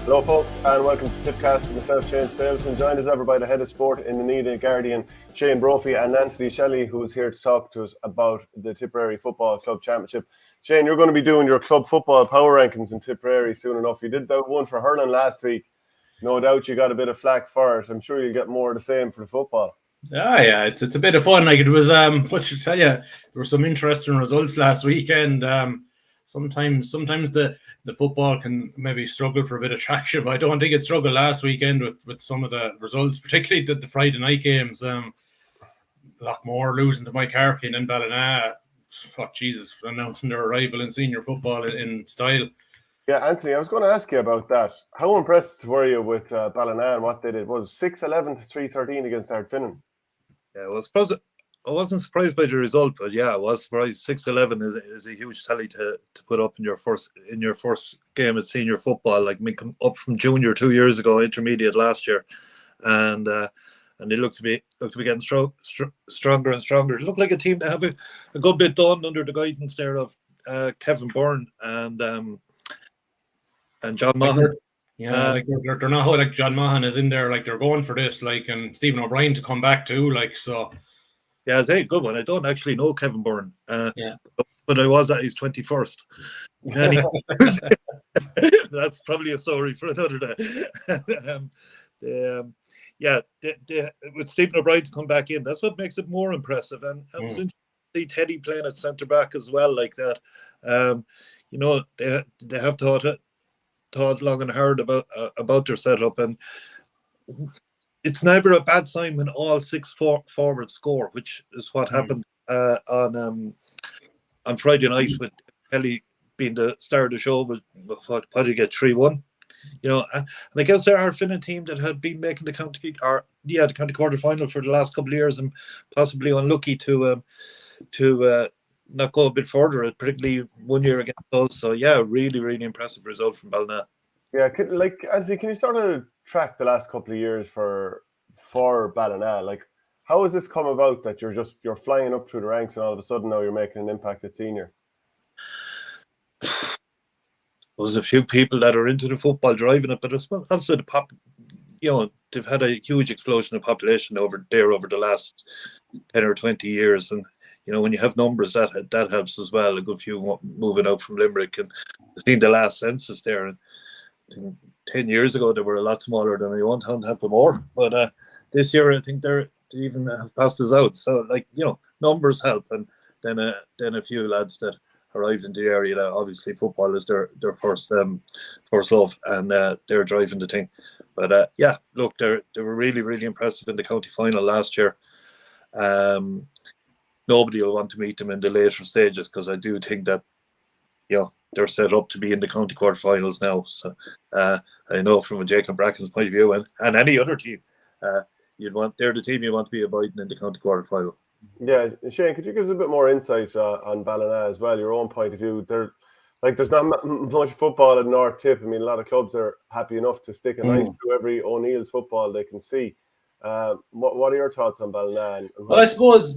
Hello folks and welcome to Tippcast. Myself, Shane Stapleton, joined as ever by the head of sport in the Nida Guardian, Shane Brophy, and Nancy Shelley, who's here to talk to us about the Tipperary Football Club Championship. Shane, you're going to be doing your club football power rankings in Tipperary soon enough. You did that one for hurling last week. No doubt you got a bit of flack for it. I'm sure you'll get more of the same for the football. Yeah, it's a bit of fun. Like, it was what should I tell you, there were some interesting results last weekend. Sometimes the football can maybe struggle for a bit of traction, but I don't think it struggled last weekend with some of the results, particularly the Friday night games. Lockmore losing to Mid-tipperary and then Ballina, Jesus, announcing their arrival in senior football in style. Yeah, Anthony, I was going to ask you about that. How impressed were you with Ballina and what they did? It was 6-11 to 3-13 against Ardfinnan. Yeah, I wasn't surprised by the result, but yeah, I was surprised. 6-11 is a huge tally to put up in your first game at senior football. Like, me come up from junior 2 years ago, intermediate last year, and they look to be getting stronger and stronger. It looked like a team that have a good bit done under the guidance there of Kevin Byrne and John Mahan. Yeah, they're not like John Mahan is in there. Like, they're going for this. Like, and Stephen O'Brien to come back too. Like, so. Yeah, very good one. I don't actually know Kevin Byrne, but I was at his 21st. That's probably a story for another day. With Stephen O'Brien to come back in, that's what makes it more impressive. And I was interested to see Teddy playing at centre back as well, like that. They have thought long and hard about their setup, and it's never a bad sign when all six forwards score, which is what happened on Friday night with Kelly being the star of the show. With what did he get, 3-1? And against our Ardfinnan team that had been making the county quarter final for the last couple of years and possibly unlucky to not go a bit further, particularly 1 year against us. So yeah, really, really impressive result from Ballina. Yeah, Anthony, can you sort of track the last couple of years for Ballina? Like, how has this come about that you're flying up through the ranks and all of a sudden now you're making an impact at senior? There's a few people that are into the football driving it, but also they've had a huge explosion of population over the last 10 or 20 years, and when you have numbers, that helps as well. A good few moving out from Limerick, and I've seen the last census there. And 10 years ago, they were a lot smaller than they want to have more. But this year, I think they even have passed us out. So, numbers help, and then a few lads that arrived in the area that obviously football is their first love, and they're driving the thing. But look, they were really, really impressive in the county final last year. Nobody will want to meet them in the later stages, because I do think that they're set up to be in the county quarterfinals now. So I know from a Jacob Brackens point of view, and any other team, they're the team you want to be avoiding in the county quarterfinal. Yeah, Shane, could you give us a bit more insight on Ballina as well, your own point of view? There's not much football in North Tip. I mean, a lot of clubs are happy enough to stick a knife through every O'Neill's football they can see. What are your thoughts on Ballina? Well, I suppose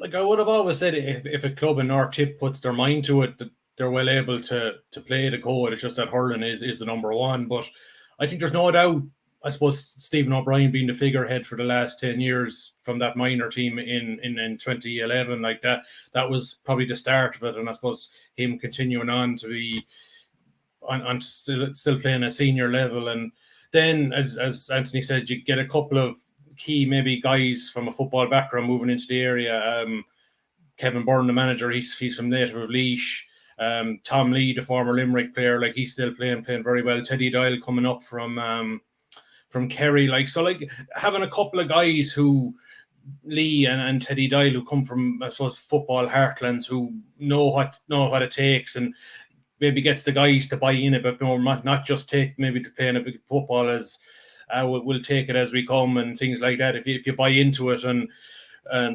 like I would have always said, if a club in North Tip puts their mind to it, that they're well able to play the code. It's just that hurling is the number one. But I think there's no doubt, I suppose, Stephen O'Brien being the figurehead for the last 10 years from that minor team in 2011, like that was probably the start of it. And I suppose him continuing on to be on still playing at senior level. And then, as Anthony said, you get a couple of key maybe guys from a football background moving into the area. Kevin Byrne, the manager, he's from native of Laois. Tom Lee, the former Limerick player, like, he's still playing very well. Teddy Doyle coming up from Kerry, having a couple of guys who Lee and Teddy Doyle, who come from, I suppose, football heartlands, who know what it takes, and maybe gets the guys to buy in a bit more, not just take maybe to playing a big football as we'll take it as we come and things like that. If you buy into it and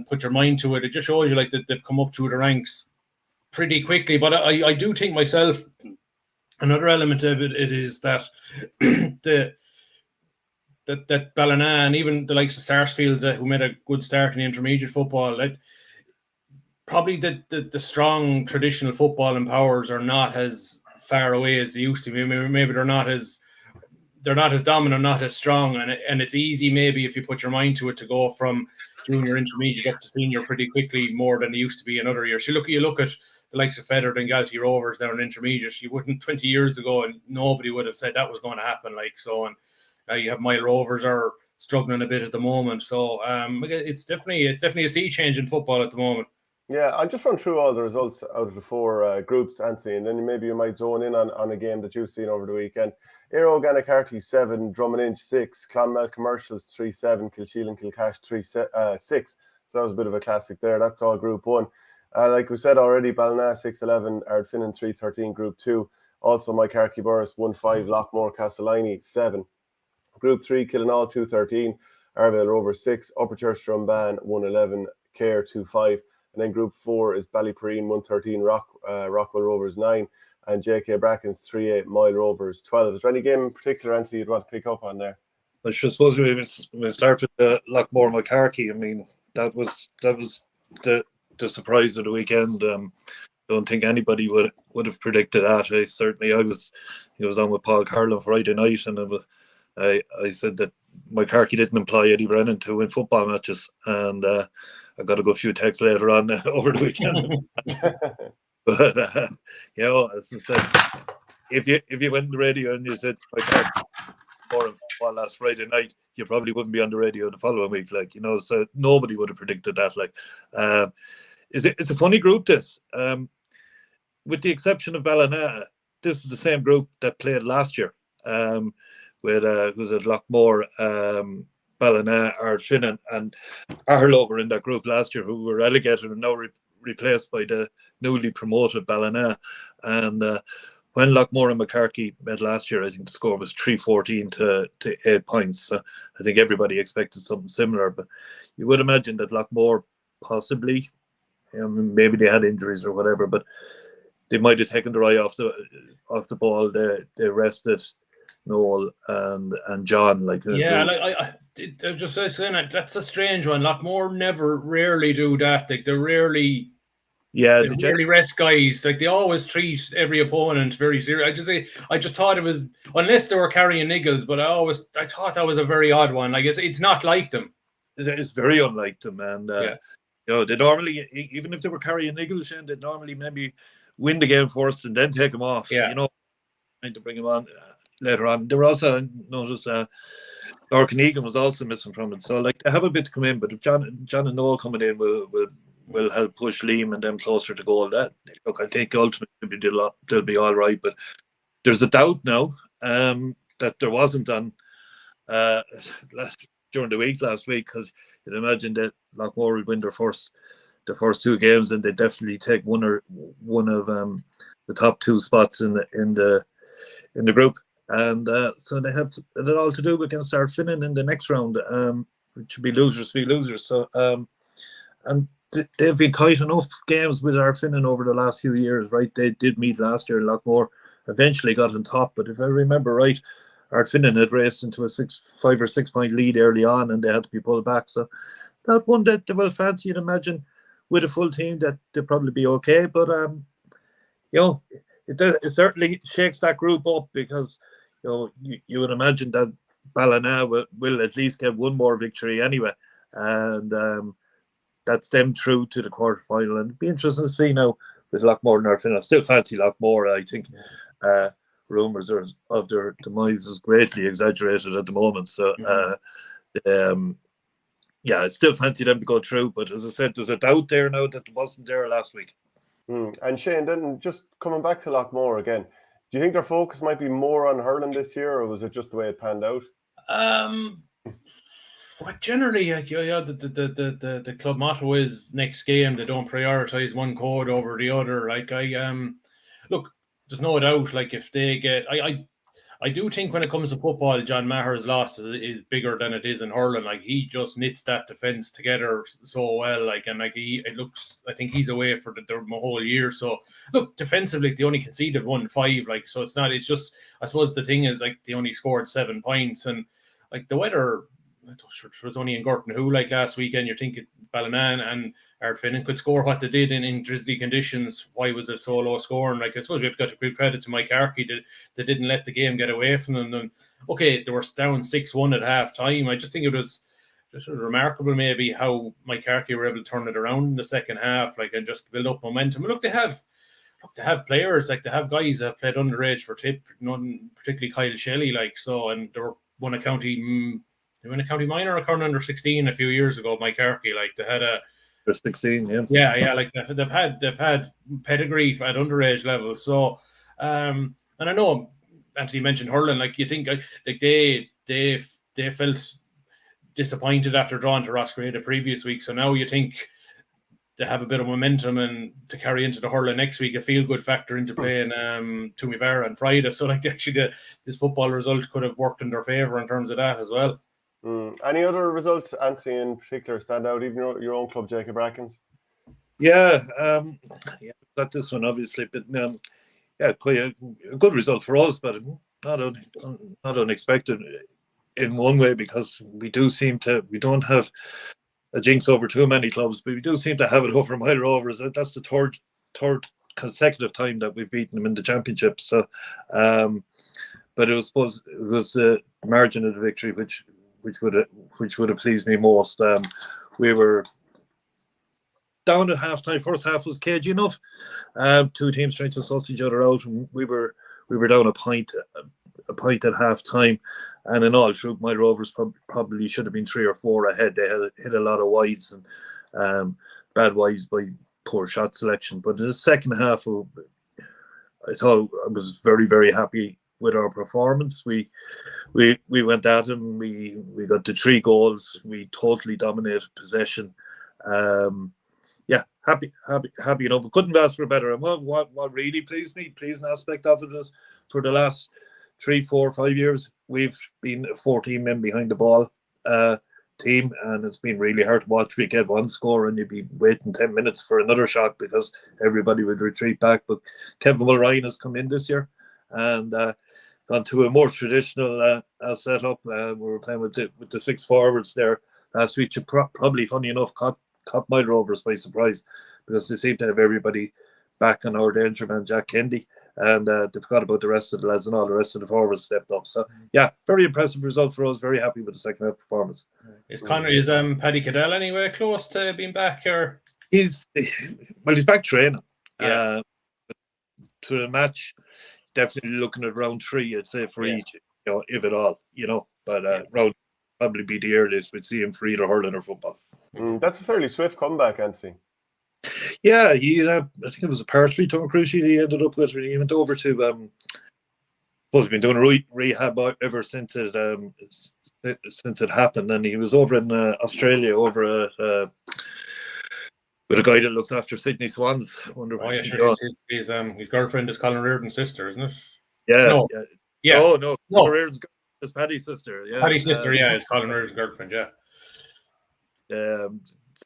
put your mind to it, it just shows you like that they've come up through the ranks pretty quickly. But I do think myself, another element of it is that that Ballina and even the likes of Sarsfields, who made a good start in the intermediate football, probably the strong traditional football and powers are not as far away as they used to be. Maybe they're not as dominant, not as strong, and it's easy maybe if you put your mind to it to go from junior, intermediate up to senior pretty quickly, more than it used to be in other years. You look at the likes of Feathered and Galtee Rovers down in intermediate. You wouldn't 20 years ago, and nobody would have said that was going to happen. Like so, and now you have Mile Rovers are struggling a bit at the moment. So it's definitely a sea change in football at the moment. Yeah, I'll just run through all the results out of the 4 groups, Anthony, and then maybe you might zone in on a game that you've seen over the weekend. Aero Gannacarty 7, Drummond 6, Clonmel Commercials 3-7, Kilsheel and Kilcash 3-6. So that was a bit of a classic there. That's all Group 1. Like we said already, Ballina 6-11, Ardfinnan 3-13, Group 2. Also, Mycarkey Burris 1-5, Lockmore Castleiney 7. Group 3, Killinall 2-13, Arvale Rovers 6, Upperchurch Drumban 1-11, Clare 2-5. And then Group 4 is Ballyperrine 1-13, Rockwell Rovers 9, and JK Brackens 3-8, Mile Rovers 12. Is there any game in particular, Anthony, you'd want to pick up on there? I suppose we start with the Lockmore Mycarkey. I mean, that was the surprise of the weekend. Don't think anybody would have predicted that. I was on with Paul Carlin Friday night, and I said that Mycarkey didn't employ Eddie Brennan to win football matches, and I got a good few texts later on over the weekend. But as I said, if you went on the radio and you said Mycarkey more in football last Friday night, you probably wouldn't be on the radio the following week. So nobody would have predicted that. It's a funny group, this. With the exception of Ballina, this is the same group that played last year. With who's at Lockmore, Ballina, Ardfinnan, and Arlo were in that group last year, who were relegated and now replaced by the newly promoted Ballina. And when Lockmore and Mycarkey met last year, I think the score was 3-14 to 8 points. So I think everybody expected something similar, but you would imagine that Lockmore possibly, maybe they had injuries or whatever, but they might have taken their eye off the ball. They rested Noel and John. I'm just saying that's a strange one. Lockmore rarely do that. They rarely rest guys. They always treat every opponent very serious. I just thought it was, unless they were carrying niggles, but I thought that was a very odd one. It's not like them. It's very unlike them, and they normally, even if they were carrying niggles, they'd normally maybe win the game first and then take them off. Trying to bring them on later on. There were also, I noticed, Lorcan Egan was also missing from it. So they have a bit to come in, but if John and Noel coming in will help push Liam and them closer to goal. I think ultimately they'll be all right. But there's a doubt now that there wasn't on during the week last week, because you'd imagine that Lockmore would win the first 2 games, and they definitely take one of the top 2 spots in the group. And so they have it all to do against Ardfinnan in the next round, which should be losers be losers. So and they've been tight enough games with Ardfinnan over the last few years, right? They did meet last year, and Lockmore eventually got on top. But if I remember right, Ardfinnan had raced into a 5 or 6 point lead early on, and they had to be pulled back. So that one that they will fancy, you'd imagine, with a full team, that they'll probably be okay. But it certainly shakes that group up, because you would imagine that Ballina will at least get one more victory anyway, and that's them through to the quarterfinal. And it'd be interesting to see now with Lockmore and Ardfinnan. I still fancy Lockmore. I think rumours of their demise is greatly exaggerated at the moment. So I still fancy them to go through. But as I said, there's a doubt there now that wasn't there last week. And Shane, then just coming back to Lockmore again, do you think their focus might be more on hurling this year, or was it just the way it panned out? Generally, the club motto is next game. They don't prioritise one code over the other. Look, there's no doubt. If they get, I do think when it comes to football, John Maher's loss is bigger than it is in hurling. He just knits that defence together so well. I think he's away for the whole year. So look, defensively, they only conceded 1-5. So it's just, I suppose the thing is they only scored 7 points, and the weather it was only in Gorton who like last weekend. You're thinking Ballina and Ardfinnan could score what they did in drizzly conditions. Why was it so low scoring? Like, I suppose we've got to give credit to Mike Arkey that they didn't let the game get away from them. And okay, they were down 6-1 at half time. I just think it was just remarkable maybe how Mike Arkey were able to turn it around in the second half, like, and just build up momentum. And look, they have players, like they have guys that have played underage for Tipp, particularly Kyle Shelley, like, so, and they won a county minor or under 16 a few years ago. Mike Arkey, like, they had a 16, yeah, like they've had pedigree at underage level. So, and I know Anthony mentioned hurling. Like, you think like they felt disappointed after drawing to Roscrea the previous week. So now you think they have a bit of momentum and to carry into the hurling next week, a feel-good factor into playing Toomevara on Friday. So, like, actually this football result could have worked in their favour in terms of that as well. Any other results, Anthony, in particular, stand out? Even your own club, Jacob Brackens? Got this one obviously, but quite a good result for us, but not unexpected in one way, because we don't have a jinx over too many clubs, but we do seem to have it over Mile Rovers. That's the third consecutive time that we've beaten them in the championship. So, but it was a margin of the victory which would have pleased me most. We were down at half time. First half was cagey enough. Two teams trying to suss each other out, and we were down a point at half time. And in all truth, my Rovers probably should have been 3 or 4 ahead. They had hit a lot of wides and bad wides by poor shot selection. But in the second half, I thought I was very, very happy with our performance. We went at them. We got the 3 goals. We totally dominated possession. Happy enough. We couldn't ask for better. And what really pleasing aspect of it is, for the last 3, 4, 5 years, we've been a 14 men behind the ball team, and it's been really hard to watch. We get one score and you'd be waiting 10 minutes for another shot because everybody would retreat back. But Kevin Mulryan has come in this year and gone to a more traditional setup. We were playing with the 6 forwards there last week. Probably, funny enough, caught Mile Rovers by surprise, because they seem to have everybody back on our danger man, Jack Kendi, and they forgot about the rest of the lads, and all the rest of the forwards stepped up. So, yeah, very impressive result for us. Very happy with the second half performance. Is Paddy Cadell anywhere close to being back, or he's back training? To the match, definitely looking at round 3, I'd say, for each, if at all, But round probably be the earliest we'd see him for either hurling or football. That's a fairly swift comeback, Anthony. Yeah, I think it was a partially tongue cruciate he ended up with. He went over to he's been doing rehab ever since it happened, and he was over in Australia with a guy that looks after Sydney Swans. I wonder what his girlfriend is Colin Reardon's sister, isn't it? Yeah. No. No. Reardon's is Paddy's sister. Yeah, Paddy's sister. Is Colin Reardon's girlfriend. Yeah.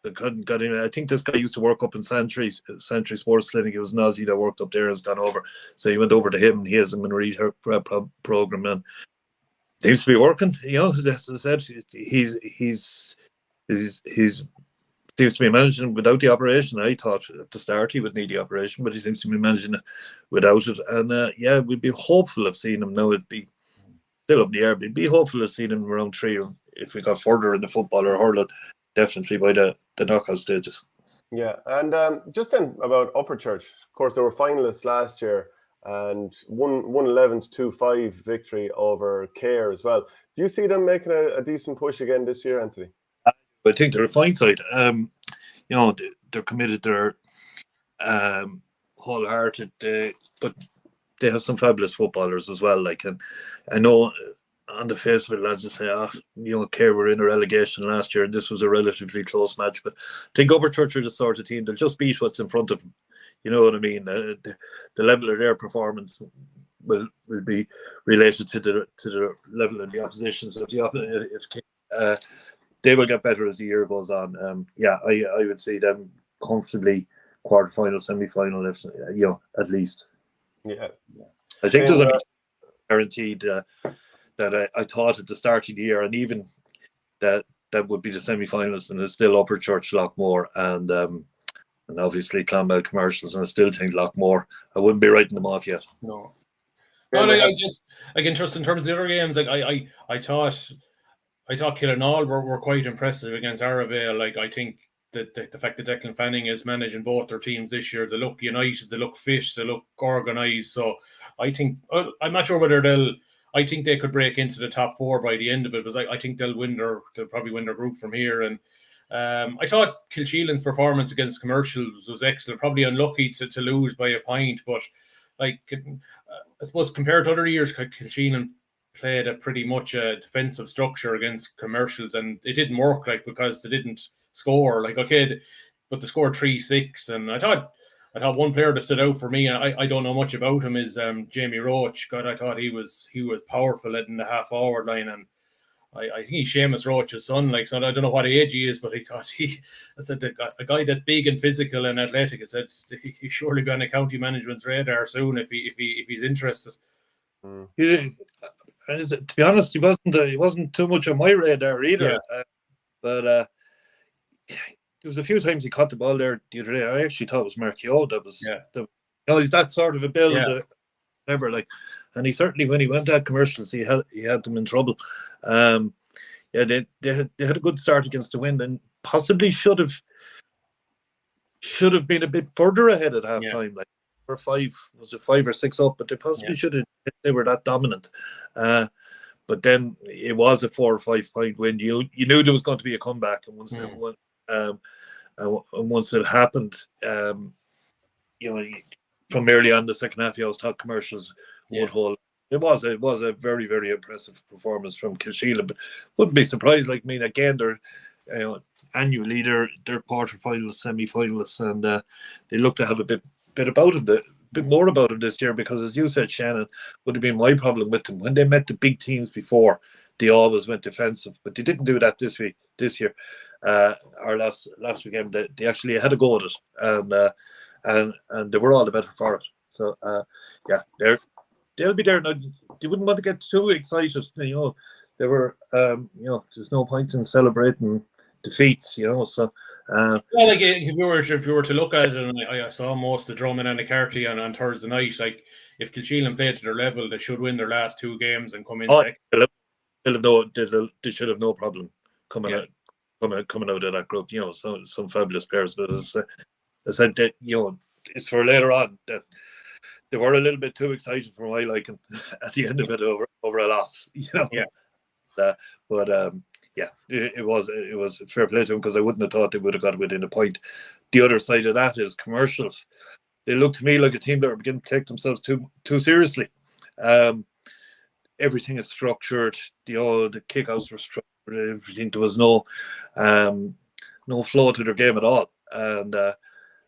So got him. I think this guy used to work up in Santry Sports Clinic. He was an Aussie that worked up there and has gone over. So he went over to him, and he has him in a rehab program, and seems to be working. As I said, he's seems to be managing without the operation. I thought at the start he would need the operation, but he seems to be managing it without it. And we'd be hopeful of seeing him now. It'd be still up in the air. We'd be hopeful of seeing him around 3, if we got further in the football or hurling. Definitely by the knockout stages. Yeah, and just then about Upperchurch. Of course, they were finalists last year and won 11-2-5 victory over Clare as well. Do you see them making a decent push again this year, Anthony? I think they're a fine side. They're committed. They're wholehearted. But they have some fabulous footballers as well. And I know, on the face of it, lads, to say, Clare were in a relegation last year, and this was a relatively close match. But I think Upperchurch are the sort of team they'll just beat what's in front of them. You know what I mean? The level of their performance will be related to the level of the opposition. So if they will get better as the year goes on. I would see them comfortably quarter-final, semi-final, at least. Yeah. I think there's a guaranteed. That I thought at the start of the year, and even that would be the semi-finalists, and it's still Upperchurch, Lockmore, and obviously Clonmel Commercials, and I still think Lockmore. I wouldn't be writing them off yet. No. No, I just just in terms of the other games, like I thought Killinall were quite impressive against Arravale. Like I think that the fact that Declan Fanning is managing both their teams this year, they look united, they look fit, they look organised. So I think I'm not sure whether I think they could break into the top 4 by the end of it, because I think they'll probably win their group from here. And I thought Kilsheelan's performance against Commercials was excellent. Probably unlucky to lose by a point, but like I suppose compared to other years, Kilsheelan played a pretty much a defensive structure against Commercials, and it didn't work, like, because they didn't score. Like, okay, but they scored 3-6, and I thought one player that stood out for me, and I don't know much about him, is Jamie Roach. God, I thought he was powerful in the half forward line, and I think he's Seamus Roach's son. Like, so I don't know what age he is, but I thought I said a guy that's big and physical and athletic. I said he's surely be on a county management's radar soon if he's interested. To be honest, he wasn't too much on my radar either. Yeah. But there was a few times he caught the ball there the other day. I actually thought it was Marchio. That was, he's that sort of a build. Never like, and he certainly, when he went at Commercials, he had them in trouble. They had a good start against the Wind, and possibly should have been a bit further ahead at half time. Like, or 5 or 6 up, but they possibly should have. They were that dominant. But then it was a 4 or 5 point win. You knew there was going to be a comeback, and once it happened, from early on the second half, you always thought Commercials would hold. It was a very, very impressive performance from Kilsheelan, but wouldn't be surprised. Like, I mean, again, they're annually they're quarterfinalists, semi-finalists, and they look to have a bit more about them this year, because, as you said, Shannon, would have been my problem with them when they met the big teams before. They always went defensive, but they didn't do that this year. Our last weekend, they actually had a go at it, and they were all the better for it. So they'll be there. Now, they wouldn't want to get too excited. They were there's no point in celebrating defeats. So like, if you were to look at it, and I saw most of the Drummond and the Carty on Thursday night. Like, if Kilsheelan played to their level, they should win their last 2 games and come in second. They should have no problem coming out of that group. Some fabulous players, but as I said, that it's for later on that they were a little bit too excited for my liking at the end of it over a loss. It was fair play to them, because I wouldn't have thought they would have got within a point. The other side of that is Commercials. They look to me like a team that are beginning to take themselves too seriously. Everything is structured. The kickouts were structured. Everything. There was no flow to their game at all. And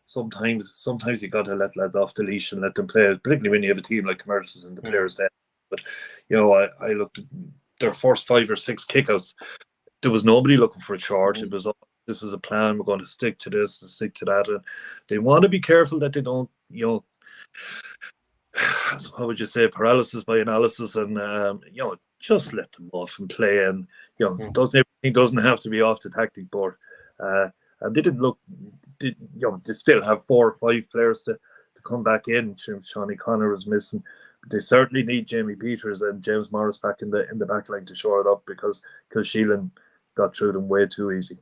sometimes you got to let lads off the leash and let them play, particularly when you have a team like Commercials and the players there. But I looked at their first 5 or 6 kickouts. There was nobody looking for a charge. It was, this is a plan. We're going to stick to this and stick to that. And they want to be careful that they don't, how would you say, paralysis by analysis, and just let them off and play. And everything doesn't have to be off the tactic board. And they didn't look. They still have 4 or 5 players to come back in. Shawnee Connor was missing. But they certainly need Jamie Peters and James Morris back in the back line to shore it up, because Kilsheelan got through them way too easy.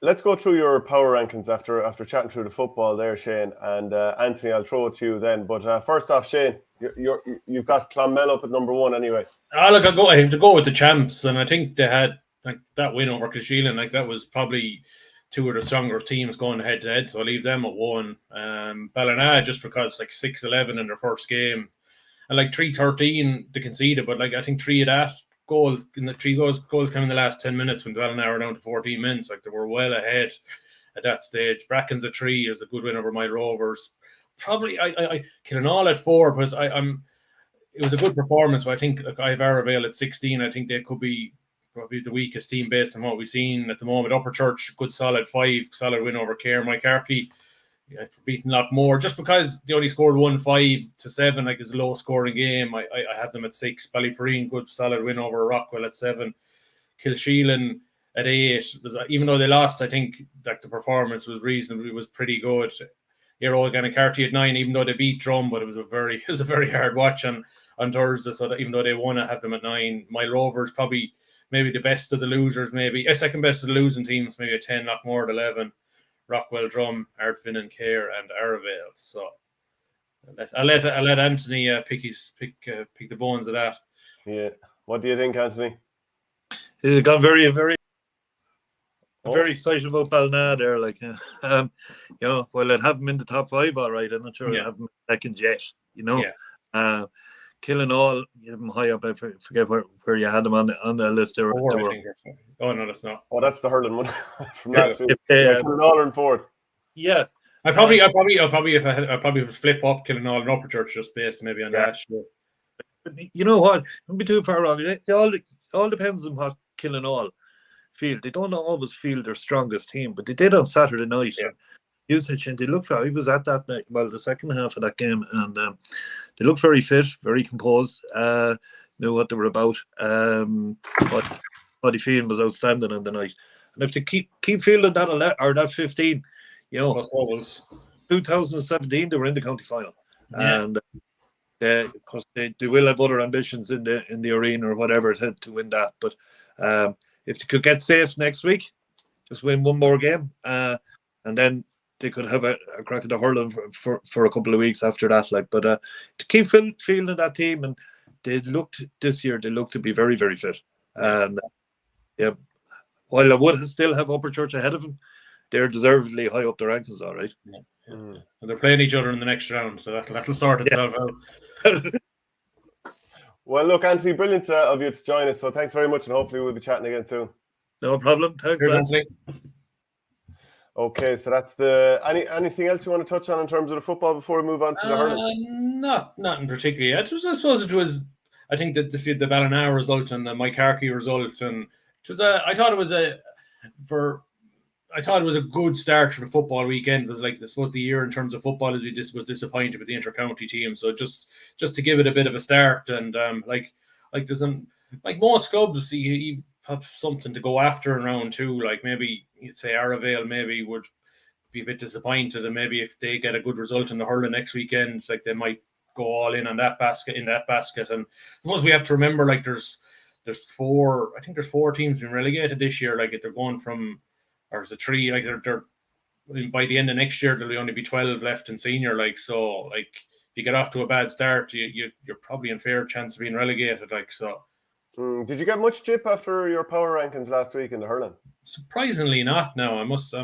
Let's go through your power rankings after chatting through the football there, Shane. And Anthony, I'll throw it to you then. But first off, Shane, you've got Clonmel up at number 1 anyway. I have to go with the champs, and I think they had that win over Kilsheelan. Like, that was probably 2 of the stronger teams going head to head, so I leave them at 1. Ballina, just because 6-11 in their first game, and 3-13 they conceded, but I think 3 of that goal in the 3 goals came in the last 10 minutes when Ballina were down to 14 minutes. They were well ahead at that stage. Brackens at 3 is a good win over my Rovers. Probably I Killinall at 4, because it was a good performance. But I think I have Arravale at 16. I think they could be probably the weakest team based on what we've seen at the moment. Upperchurch, good solid 5, solid win over Clare. My Carty for beating Lockmore, just because they only scored 1-5-7, it's a low scoring game. I have them at 6. Ballyperrine, good solid win over Rockwell at 7. Kilshane at 8. Even though they lost, I think that the performance was pretty good. Eero Gannicarty at 9, even though they beat Drum, but it was a very hard watch on Thursday. So that even though they won, I have them at 9. My Rovers probably maybe the best of the losers, maybe a second best of the losing teams, maybe a 10. Lockmore at 11, Rockwell, Drum, Ardfin and Clare and Arravale. So I'll let Anthony pick the bones of that. Yeah. What do you think, Anthony? It got very excited about Ballina there. Like, well, I'd have them in the top 5, all right. I'm not sure I'd have them second yet. Killing all, you have them high up. I forget where you had them on the list. There were. Oh no, that's not. Oh, that's the hurling one from last week. Killing all in 4th. Yeah. I probably flip up Killing all in Upperchurch just based maybe on that. Sure. But you know what? Don't be too far wrong. It all depends on what Killing all feel. They don't always feel their strongest team, but they did on Saturday night. Yeah. Usage, and they looked for. He was at that night, the second half of that game, and they looked very fit, very composed. Knew what they were about. But body feeling was outstanding on the night. And if they keep feeling that or that 15, 2017 they were in the county final, and of course they will have other ambitions in the arena or whatever to win that. But if they could get safe next week, just win one more game, and then they could have a crack at the hurling for a couple of weeks after that. But to keep feeling that team, and this year they looked to be very, very fit. And while I would still have Upperchurch ahead of them, they're deservedly high up the rankings, all right. Yeah. And they're playing each other in the next round, so that'll sort itself out. Well, look, Anthony, brilliant of you to join us. So thanks very much, and hopefully we'll be chatting again soon. No problem. Thanks, Anthony. Okay, so that's anything else you want to touch on in terms of the football before we move on to the hurling? Nothing particularly. I suppose it was. I think that the Ballina result and the Mycarkey result, and it was I thought it was a good start to the football weekend. It was like, I suppose, the year in terms of football as we just was disappointed with the inter-county team. So just to give it a bit of a start, and like most clubs, you have something to go after in round 2. Like maybe you'd say Arravale maybe would be a bit disappointed, and maybe if they get a good result in the hurling next weekend, like they might go all in on that basket. And I suppose we have to remember, like there's 4 teams being relegated this year. Like if they're going from, or is it 3? Like they're by the end of next year there'll only be 12 left in senior. Like, so like if you get off to a bad start, you're probably in fair chance of being relegated. Like, so. Did you get much chip after your power rankings last week in the hurling? Surprisingly not. Now I must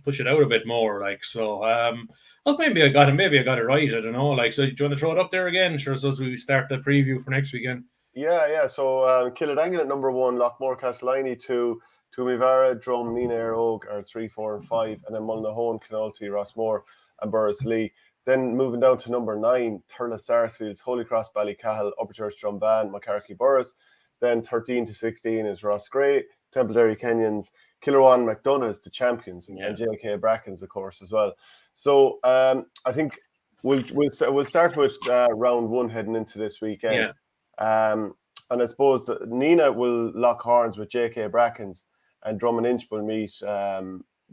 push it out a bit more. Like, so well, maybe I got it right. I don't know. Like, so do you want to throw it up there again? Sure. So as we start the preview for next weekend. Yeah. So Killadangan at number 1, Lockmore, Castellini 2, Tumivara, Drum, Nina Oak are 3, 4, and 5, and then Mullinahone, Canolty, Rossmore, and Burrislee. Then moving down to number 9, Thurles Sarsfields, Holy Cross, Ballycahill, Upperchurch, Drumban, Mycarkey, Burris. Then 13 to 16 is Rossgrey, Templederry, Kenyans, Killerwan, McDonough's, the champions, and JK Brackens, of course, as well. So I think we'll start with round 1 heading into this weekend. And I suppose that Nina will lock horns with JK Brackens, and Drum and Inch will meet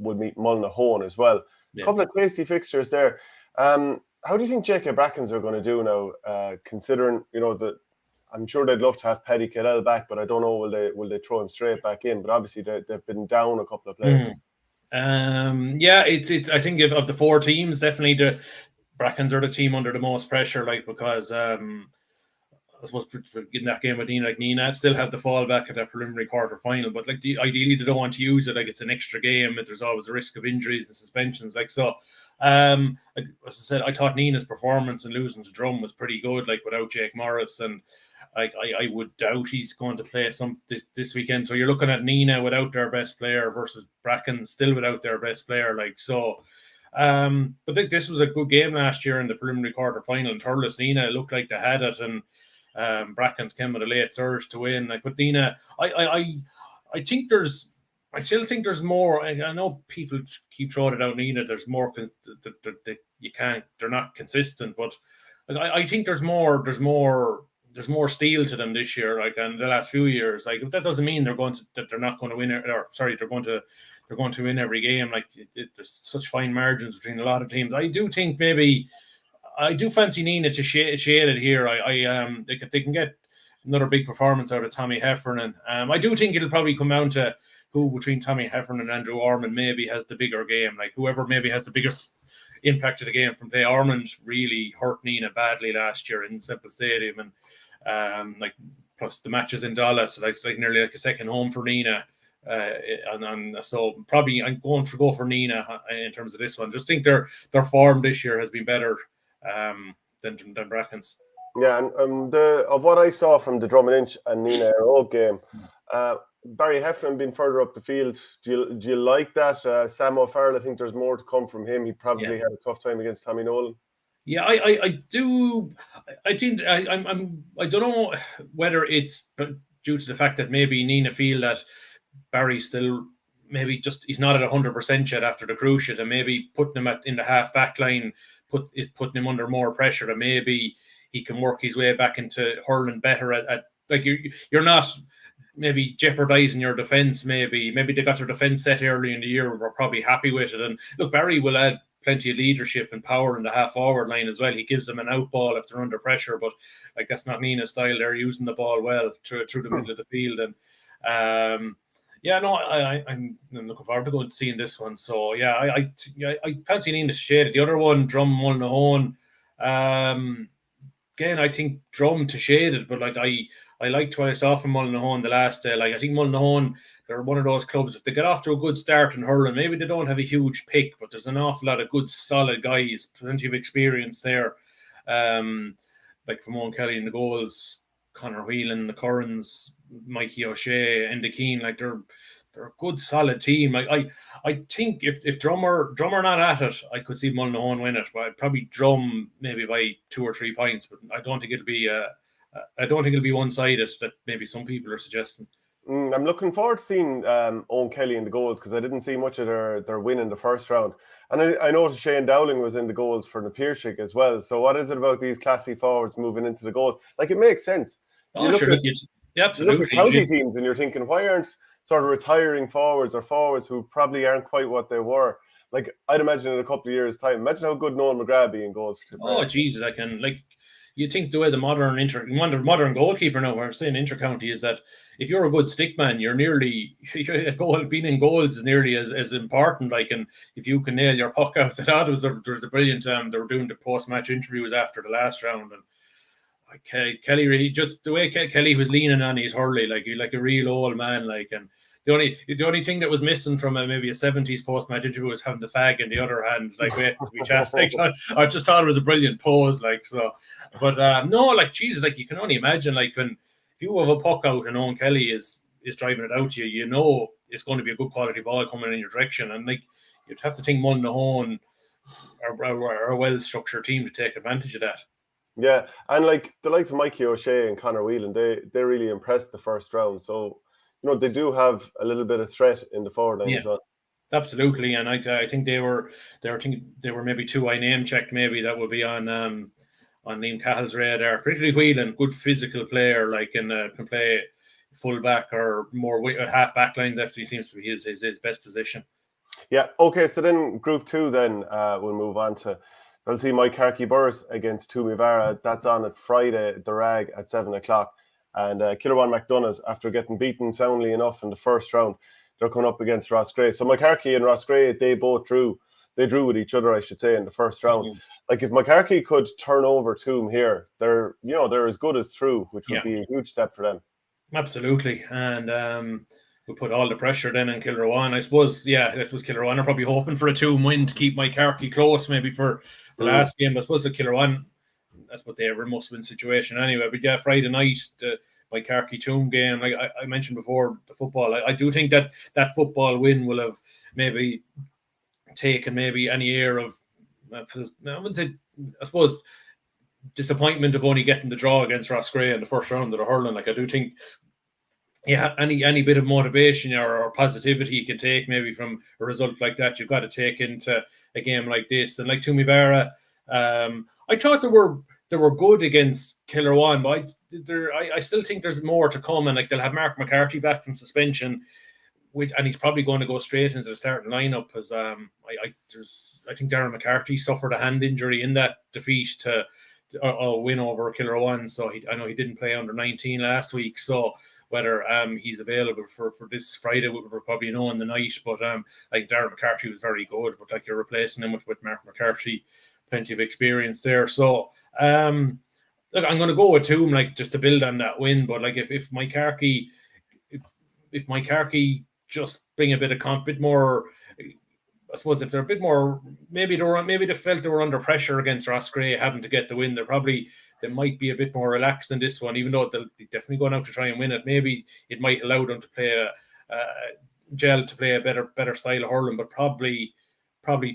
Mullinahone as well. A couple of tasty fixtures there. How do you think JK Brackens are going to do now, considering, that I'm sure they'd love to have Paddy Killell back, but I don't know, will they throw him straight back in? But obviously they've been down a couple of players. It's I think of the 4 teams, definitely the Brackens are the team under the most pressure, like, because I suppose for getting that game with Nina, like Nina still have the fallback at that preliminary quarter final, but like ideally they don't want to use it. Like, it's an extra game, but there's always a risk of injuries and suspensions. Like, so like, as I said, I thought Nina's performance in losing to Drum was pretty good, like without Jake Morris, and I would doubt he's going to play this weekend. So you're looking at Nina without their best player versus Bracken still without their best player. Like, so but I think this was a good game last year in the preliminary quarter final. And Thurles Nina looked like they had it, and Brackens came with a late surge to win. Like, but Nina, I still think there's more. I know people keep throwing it out, Nina. There's more. They're not consistent, but I think there's more there's more steel to them this year, like in the last few years. Like that doesn't mean that they're not going to win, or sorry, they're going to win every game. Like there's such fine margins between a lot of teams. I do think maybe I do fancy Nina to shade it here. If they can get another big performance out of Tommy Heffernan. I do think it'll probably come down to who between Tommy Heffernan and Andrew Ormond maybe has the bigger game. Like whoever maybe has the biggest impact of the game from play. Ormond really hurt Nina badly last year in Semple Stadium, and like plus the matches in Dallas, so that's like nearly like a second home for Nina. And so probably I'm going to go for Nina in terms of this one. Just think their form this year has been better than Brackens. Yeah, and of what I saw from the Drum and Inch and Nina Aero game, Barry Heffernan being further up the field, do you like that? Sam O'Farrell, I think there's more to come from him. He probably had a tough time against Tommy Nolan. Yeah, I do. I think I don't know whether it's due to the fact that maybe Nina feel that Barry still maybe just he's not at 100% yet after the cruciate, and maybe putting him in the half back line putting him under more pressure, and maybe he can work his way back into hurling better at like you're not maybe jeopardizing your defense. Maybe they got their defense set early in the year. We're probably happy with it. And look, Barry will add plenty of leadership and power in the half forward line as well. He gives them an out ball if they're under pressure, but like that's not Nina's style. They're using the ball well through the middle of the field. And I'm looking forward to going to seeing this one. So yeah, I fancy Nina to shade it. The other one, Drum Mullinahone. Again, I think Drum to shade it, but like I liked what I saw from Mullinahone the last day. Like I think Mullinahone, they're one of those clubs, if they get off to a good start in hurling, maybe they don't have a huge pick, but there's an awful lot of good, solid guys, plenty of experience there. Like from Owen Kelly in the goals, Conor Whelan, the Currans, Mikey O'Shea, Enda Keane, like they're a good, solid team. I think if Drum are not at it, I could see Mullinahone win it. But I'd probably Drum maybe by 2 or 3 points, but I don't think it'll be one-sided that maybe some people are suggesting. I'm looking forward to seeing Owen Kelly in the goals because I didn't see much of their win in the first round. And I noticed Shane Dowling was in the goals for Napiershik as well. So what is it about these classy forwards moving into the goals? Like, it makes sense. Absolutely. You look at county teams and you're thinking, why aren't sort of retiring forwards or forwards who probably aren't quite what they were? Like, I'd imagine in a couple of years' time, imagine how good Noel McGrath be in goals for Tipperary. Oh, Jesus, you think the way the modern goalkeeper now, we're saying inter-county, is that if you're a good stick man, being in goals is nearly as important. Like, and if you can nail your puck out, there was a brilliant they were doing the post-match interviews after the last round, and Kelly really just the way Kelly was leaning on his hurley, like a real old man, like, and the only thing that was missing from maybe a 70s post-match interview was having the fag in the other hand, like waiting to be chat. Like, I just thought it was a brilliant pose, like so. But no, like Jesus, like you can only imagine, like when if you have a puck out and Owen Kelly is driving it out to you, you know it's going to be a good quality ball coming in your direction, and like you'd have to think Mullinahone are a well-structured team to take advantage of that. Yeah, and like the likes of Mikey O'Shea and Conor Whelan, they really impressed the first round. So they do have a little bit of threat in the forward line as well. Absolutely, and I think they were maybe 2 I name checked. Maybe that would be on Liam Cahill's radar. Particularly Whelan, good physical player, like can play full back or more half back line. Definitely seems to be his best position. Yeah. Okay. So then Group 2. Then we'll move on to. I'll see Mike Carkey-Burrs against Toomevara. That's on at Friday at the Rag at 7:00. And Killerwan McDonough's, after getting beaten soundly enough in the first round, they're coming up against Rossgrey. So McCarkey and Rossgrey, they drew with each other, I should say, in the first round. Mm-hmm. Like if McCarkey could turn over Toom here, they're as good as through, which would be a huge step for them. Absolutely, and we'll put all the pressure then on Killerwan. I suppose Killerwan are probably hoping for a Toom win to keep McCarkey close, maybe for the last game. But I suppose the Killerwan, that's what they were must-win situation anyway. But yeah, Friday night, the Carkey Toom game, like I mentioned before, the football. I do think that football win will have maybe taken maybe any air of, I wouldn't say, I suppose, disappointment of only getting the draw against Rossgrey in the first round of the hurling. Like I do think, any bit of motivation or positivity you can take maybe from a result like that, you've got to take into a game like this. And like Toomevara, I thought they were good against Killerwan, but I still think there's more to come, and like they'll have Mark McCarthy back from suspension, and he's probably going to go straight into the starting lineup because I think Darren McCarthy suffered a hand injury in that defeat to win over Killerwan, so I know he didn't play under 19 last week, so whether he's available for this Friday, we'll probably know in the night. But like Darren McCarthy was very good, but like you're replacing him with Mark McCarthy, plenty of experience there. So look, I'm going to go with Toom, like just to build on that win. But like if Mycarkey just bring a bit more. I suppose if they're a bit more, maybe they felt they were under pressure against Roscrea having to get the win. They might be a bit more relaxed in this one, even though they'll be definitely going out to try and win it. Maybe it might allow them to play a better style of hurling, but probably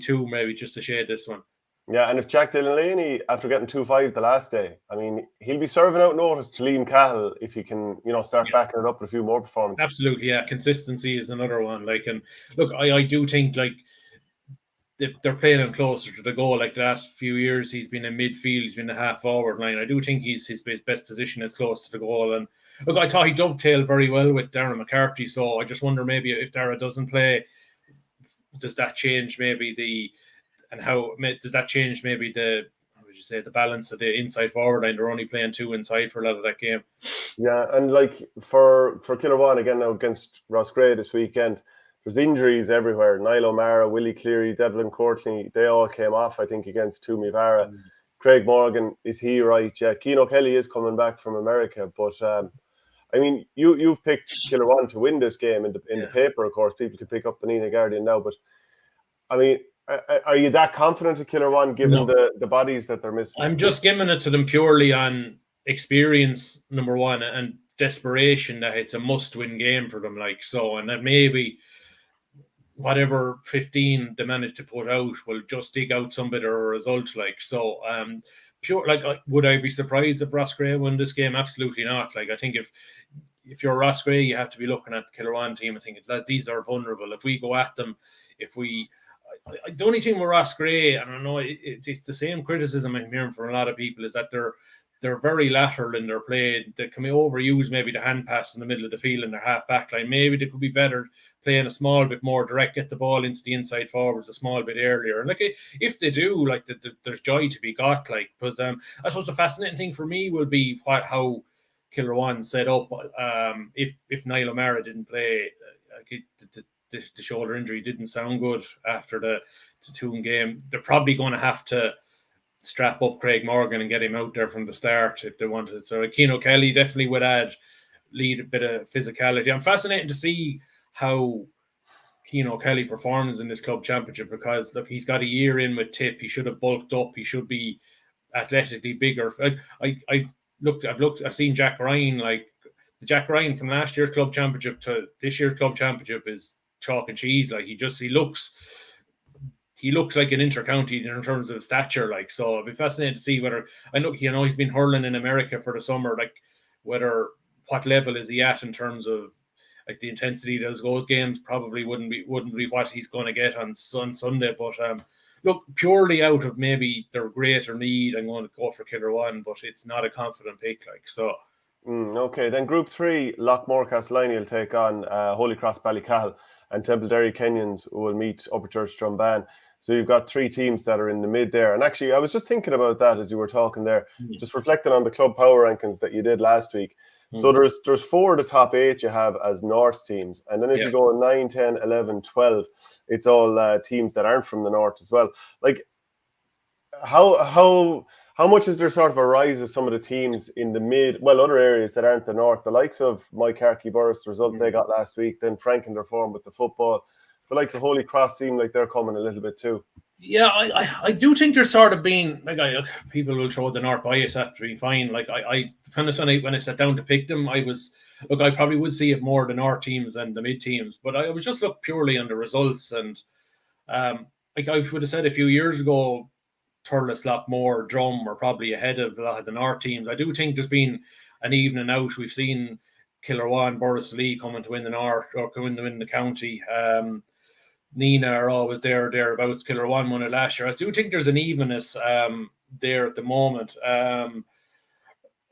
two, maybe just to shade this one. Yeah, and if Jack Delaney, after getting 2-5 the last day, I mean, he'll be serving out notice to Liam Cahill if he can, start backing it up with a few more performances. Absolutely, yeah. Consistency is another one. Like, and look, I do think like they're playing him closer to the goal. Like the last few years, he's been in midfield, he's been the half forward line. I do think his best position is close to the goal. And look, I thought he dovetailed very well with Darren McCarthy. So I just wonder maybe if Dara doesn't play, does that change maybe the balance of the inside forward line? They're only playing two inside for a lot of that game. Yeah, and like for Killerwan again now against Roscrea this weekend, there's injuries everywhere. Niall O'Mara, Willie Cleary, Devlin Courtney, they all came off, I think, against Toomey Vara. Craig Morgan, is he right? Yeah, Keane O'Kelly is coming back from America, but I mean, you've picked Killerwan to win this game in the paper, of course. People could pick up the Nina Guardian now, but I mean, are you that confident of Killerwan given the bodies that they're missing? I'm just giving it to them purely on experience, number one, and desperation that it's a must-win game for them. Like so, and that maybe whatever 15 they manage to put out will just dig out some bit of a result. Like so, would I be surprised if Roscrea won this game? Absolutely not. Like I think if you're Roscrea, you have to be looking at the Killerwan team and thinking that these are vulnerable. If we go at them, the only thing with Roscrea, and I know it's the same criticism I'm hearing from a lot of people, is that they're very lateral in their play. They can overuse maybe the hand pass in the middle of the field in their half back line. Maybe they could be better playing a small bit more direct, get the ball into the inside forwards a small bit earlier. And like if they do, like there's joy to be got. Like, but I suppose the fascinating thing for me will be how Killerwan set up. If Niall O'Mara didn't play, the shoulder injury didn't sound good after the Toon game. They're probably going to have to strap up Craig Morgan and get him out there from the start if they wanted. So Keane O'Kelly definitely would lead a bit of physicality. I'm fascinated to see how Keane O'Kelly performs in this club championship because look, he's got a year in with Tipp. He should have bulked up. He should be athletically bigger. I've seen Jack Ryan, like the Jack Ryan from last year's club championship to this year's club championship is chalk and cheese. Like he looks like an inter-county in terms of stature. Like so, I'd be fascinated to see whether he's been hurling in America for the summer. Like what level is he at in terms of like the intensity of those games? Probably wouldn't be what he's going to get on Sunday. But look, purely out of maybe their greater need, I'm going to go for Killerwan, but it's not a confident pick. Like so. Okay, then Group 3, Lockmore Castleiney will take on Holy Cross Ballycahill, and Templederry Kenyans will meet Upperchurch Strumban. So you've got three teams that are in the mid there. And actually, I was just thinking about that as you were talking there, just reflecting on the club power rankings that you did last week. So there's 4 of the top 8 you have as North teams. And then if you go 9, 10, 11, 12, it's all teams that aren't from the North as well. Like, how much is there sort of a rise of some of the teams in the other areas that aren't the North? The likes of Mycarkey Burris, the result they got last week, then Frank in their form with the football. The likes of Holy Cross seem like they're coming a little bit too. Yeah, I do think there's sort of been people will throw the North bias at me. Fine, like I kind of when I sat down to pick them, I probably would see it more the North teams than the mid teams, but I was just look purely on the results. And I would have said a few years ago, Thurles, Lockmore, Drum were probably ahead of a lot of the North teams. I do think there's been an evening out. We've seen Killerwan, Borrisoleigh coming to win the North or coming to win the county. Nina are always thereabouts. Killerwan won it last year. I do think there's an evenness. there at the moment.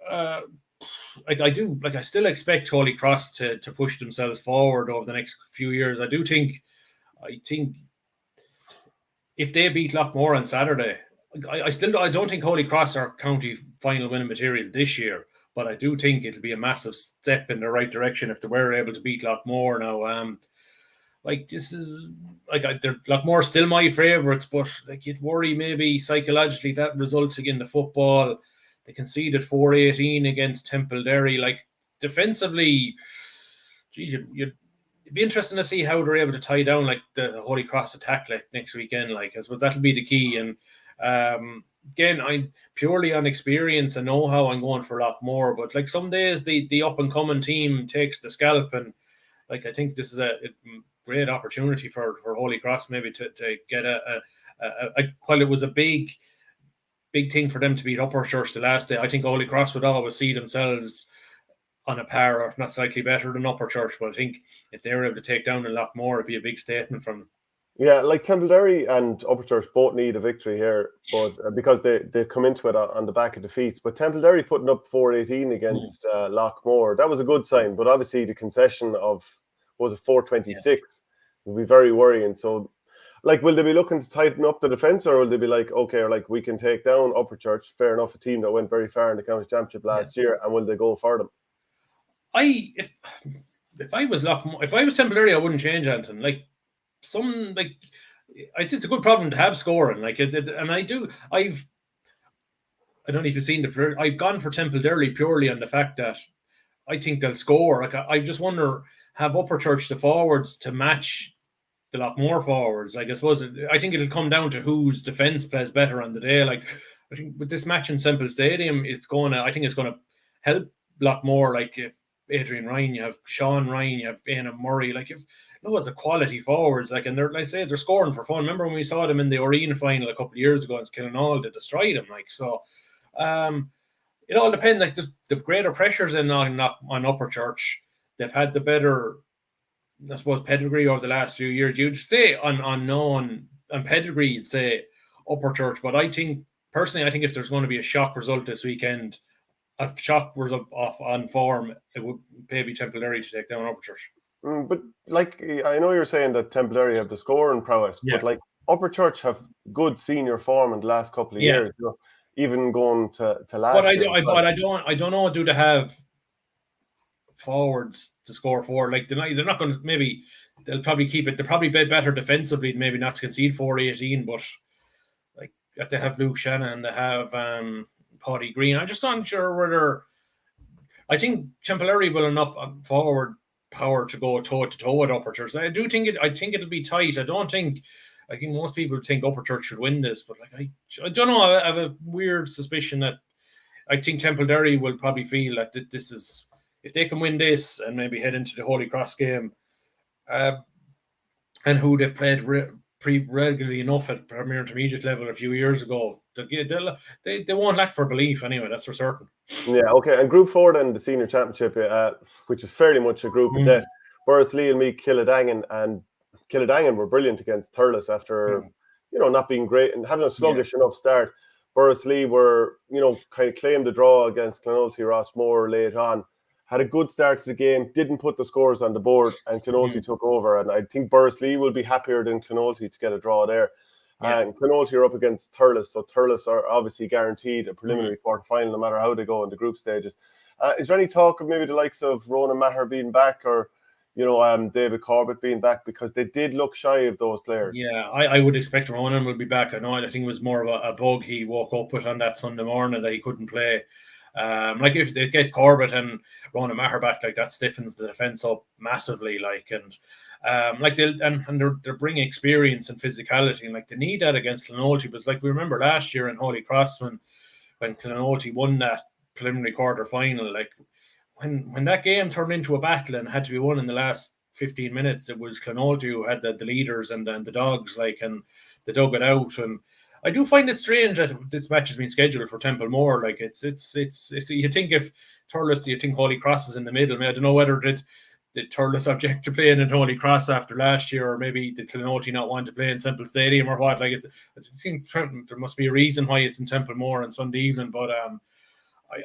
I still expect Holy Cross to push themselves forward over the next few years. I think if they beat Lockmore on Saturday, I don't think Holy Cross are county final winning material this year, but I do think it'll be a massive step in the right direction if they were able to beat Lockmore. Now, Lockmore still my favourites, but you'd worry maybe psychologically that resulting in the football. They conceded 4-18 against Templederry. Defensively, geez, you'd be interesting to see how they're able to tie down the Holy Cross attack next weekend. I suppose that'll be the key. And again, I'm purely on experience and know-how. I'm going for Lockmore, but some days the up and coming team takes the scalp, and I think this is a great opportunity for Holy Cross maybe to get while it was a big thing for them to beat Upperchurch the last day. I think Holy Cross would always see themselves on a par, or if not slightly better than Upperchurch. But I think if they were able to take down a lot more, it'd be a big statement from them. Yeah, Templederry and Upperchurch both need a victory here, but because they come into it on the back of defeats. But Templederry putting up 4-18 against Lockmore, that was a good sign. But obviously the concession of, was it 4-26, would be very worrying. So, will they be looking to tighten up the defence, or will they be we can take down Upperchurch, fair enough, a team that went very far in the county championship last year, and will they go for them? If I was Lockmore, if I was Templederry, I wouldn't change anything. It's a good problem to have scoring. I don't know if you've seen I've gone for Templederry purely on the fact that I think they'll score. I just wonder, have Upperchurch the forwards to match the Lockmore forwards? I think it'll come down to whose defence plays better on the day. I think with this match in Semple Stadium, I think it's gonna help Lockmore. If Adrian Ryan, you have Sean Ryan, you have Ainan Murray, if loads of quality forwards, and they're scoring for fun. Remember when we saw them in the Arena final a couple of years ago against Killinall, they destroyed them. It all depends. The greater pressures on Upperchurch, they've had the better, I suppose, pedigree over the last few years. You'd say on pedigree, you'd say Upperchurch, but I think if there's going to be a shock result this weekend, a shock result off on form, it would maybe Templederry to take down Upperchurch. But I know you're saying that Templederry have the scoring prowess, but Upperchurch have good senior form in the last couple of years. Even going to last year. I don't know. Do they have forwards to score for? They're not going to. Maybe they'll probably keep it. They're probably better defensively, maybe not to concede 4-18. But they have Luke Shannon, they have Paddy Green. I'm just not sure whether. I think Templederry will enough forward power to go toe to toe with Upperchurch. I do think it. I think it'll be tight. I think most people think Upperchurch should win this, but I don't know. I have a weird suspicion that I think Templederry will probably feel that this is, if they can win this and maybe head into the Holy Cross game, and who they've played regularly enough at Premier Intermediate level a few years ago, they won't lack for belief anyway. That's for certain. Yeah, okay. And Group 4 then, the Senior Championship, which is fairly much a group of death. Borrisley will meet Killadangan, and Killadangan were brilliant against Thurles after, not being great and having a sluggish enough start. Borrisley were, kind of claimed the draw against Clonoulty Rossmore late on. Had a good start to the game, didn't put the scores on the board, and Clonoulty took over. And I think Borrisley will be happier than Clonoulty to get a draw there. Yeah. And Clonoulty are up against Thurles, so Thurles are obviously guaranteed a preliminary quarter-final no matter how they go in the group stages. Is there any talk of maybe the likes of Ronan Maher being back, or David Corbett being back, because they did look shy of those players? Yeah, I would expect Ronan will be back. I think it was more of a bug he woke up with on that Sunday morning that he couldn't play. If they get Corbett and Ronan Maher back, that stiffens the defence up massively. They're bringing experience and physicality, and they need that against Clonoulty. But we remember last year in Holy Cross when Clonoulty won that preliminary quarter final, when that game turned into a battle and had to be won in the last 15 minutes, it was Clonoulty who had the leaders and the dogs, and they dug it out. And I do find it strange that this match has been scheduled for Templemore. It's you think if Thurles, you think Holy Cross is in the middle. I don't know whether the Turles object to playing in Holy Cross after last year, or maybe the Clonody not want to play in Semple Stadium or what. Like, I think there must be a reason why it's in Templemore on Sunday evening. But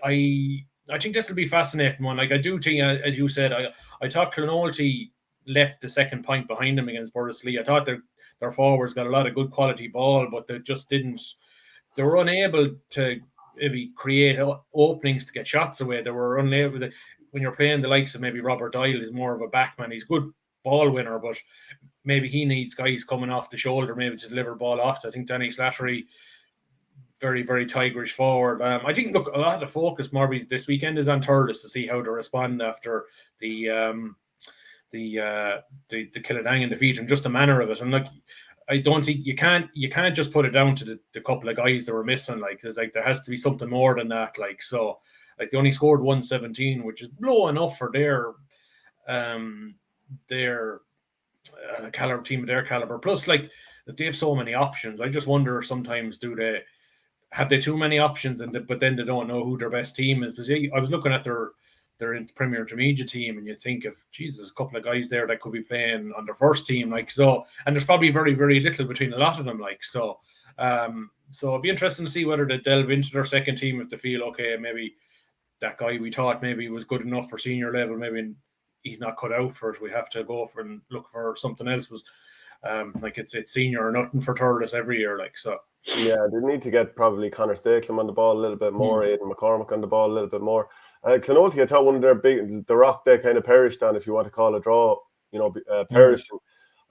I think this will be a fascinating one. Like, I do think, as you said, I thought Clonody left the second point behind them against Borrisley. I thought their forwards got a lot of good quality ball, but they just didn't. They were unable to maybe create openings to get shots away. They were unable to. When you're playing the likes of maybe Robert Doyle, is more of a backman. He's a good ball winner, but maybe he needs guys coming off the shoulder, maybe to deliver ball off. I think Danny Slattery, very, very tigerish forward. I think, look, a lot of the focus maybe this weekend is on Turles to see how they respond after the Kildangan defeat and just the manner of it. And like, I don't think you can't just put it down to the couple of guys that were missing. Like, there's like, there has to be something more than that. Like, so. Like, they only scored 117, which is low enough for their caliber team of their caliber. Plus, like, they have so many options. I just wonder sometimes, have they too many options, but then they don't know who their best team is? Because I was looking at their Premier Intermediate team, and you think of, Jesus, a couple of guys there that could be playing on their first team, like, so. And there's probably very, very little between a lot of them, like, so. So it'd be interesting to see whether they delve into their second team if they feel, okay, maybe that guy we thought maybe was good enough for senior level, maybe he's not cut out for it. We have to go for and look for something else. Was like, it's senior or nothing for Turles every year, like, so. Yeah, they need to get probably Conor Stakelum on the ball a little bit more, Aidan McCormick on the ball a little bit more. Clonody, I thought one of their the rock they kind of perished on, if you want to call a draw, perishing.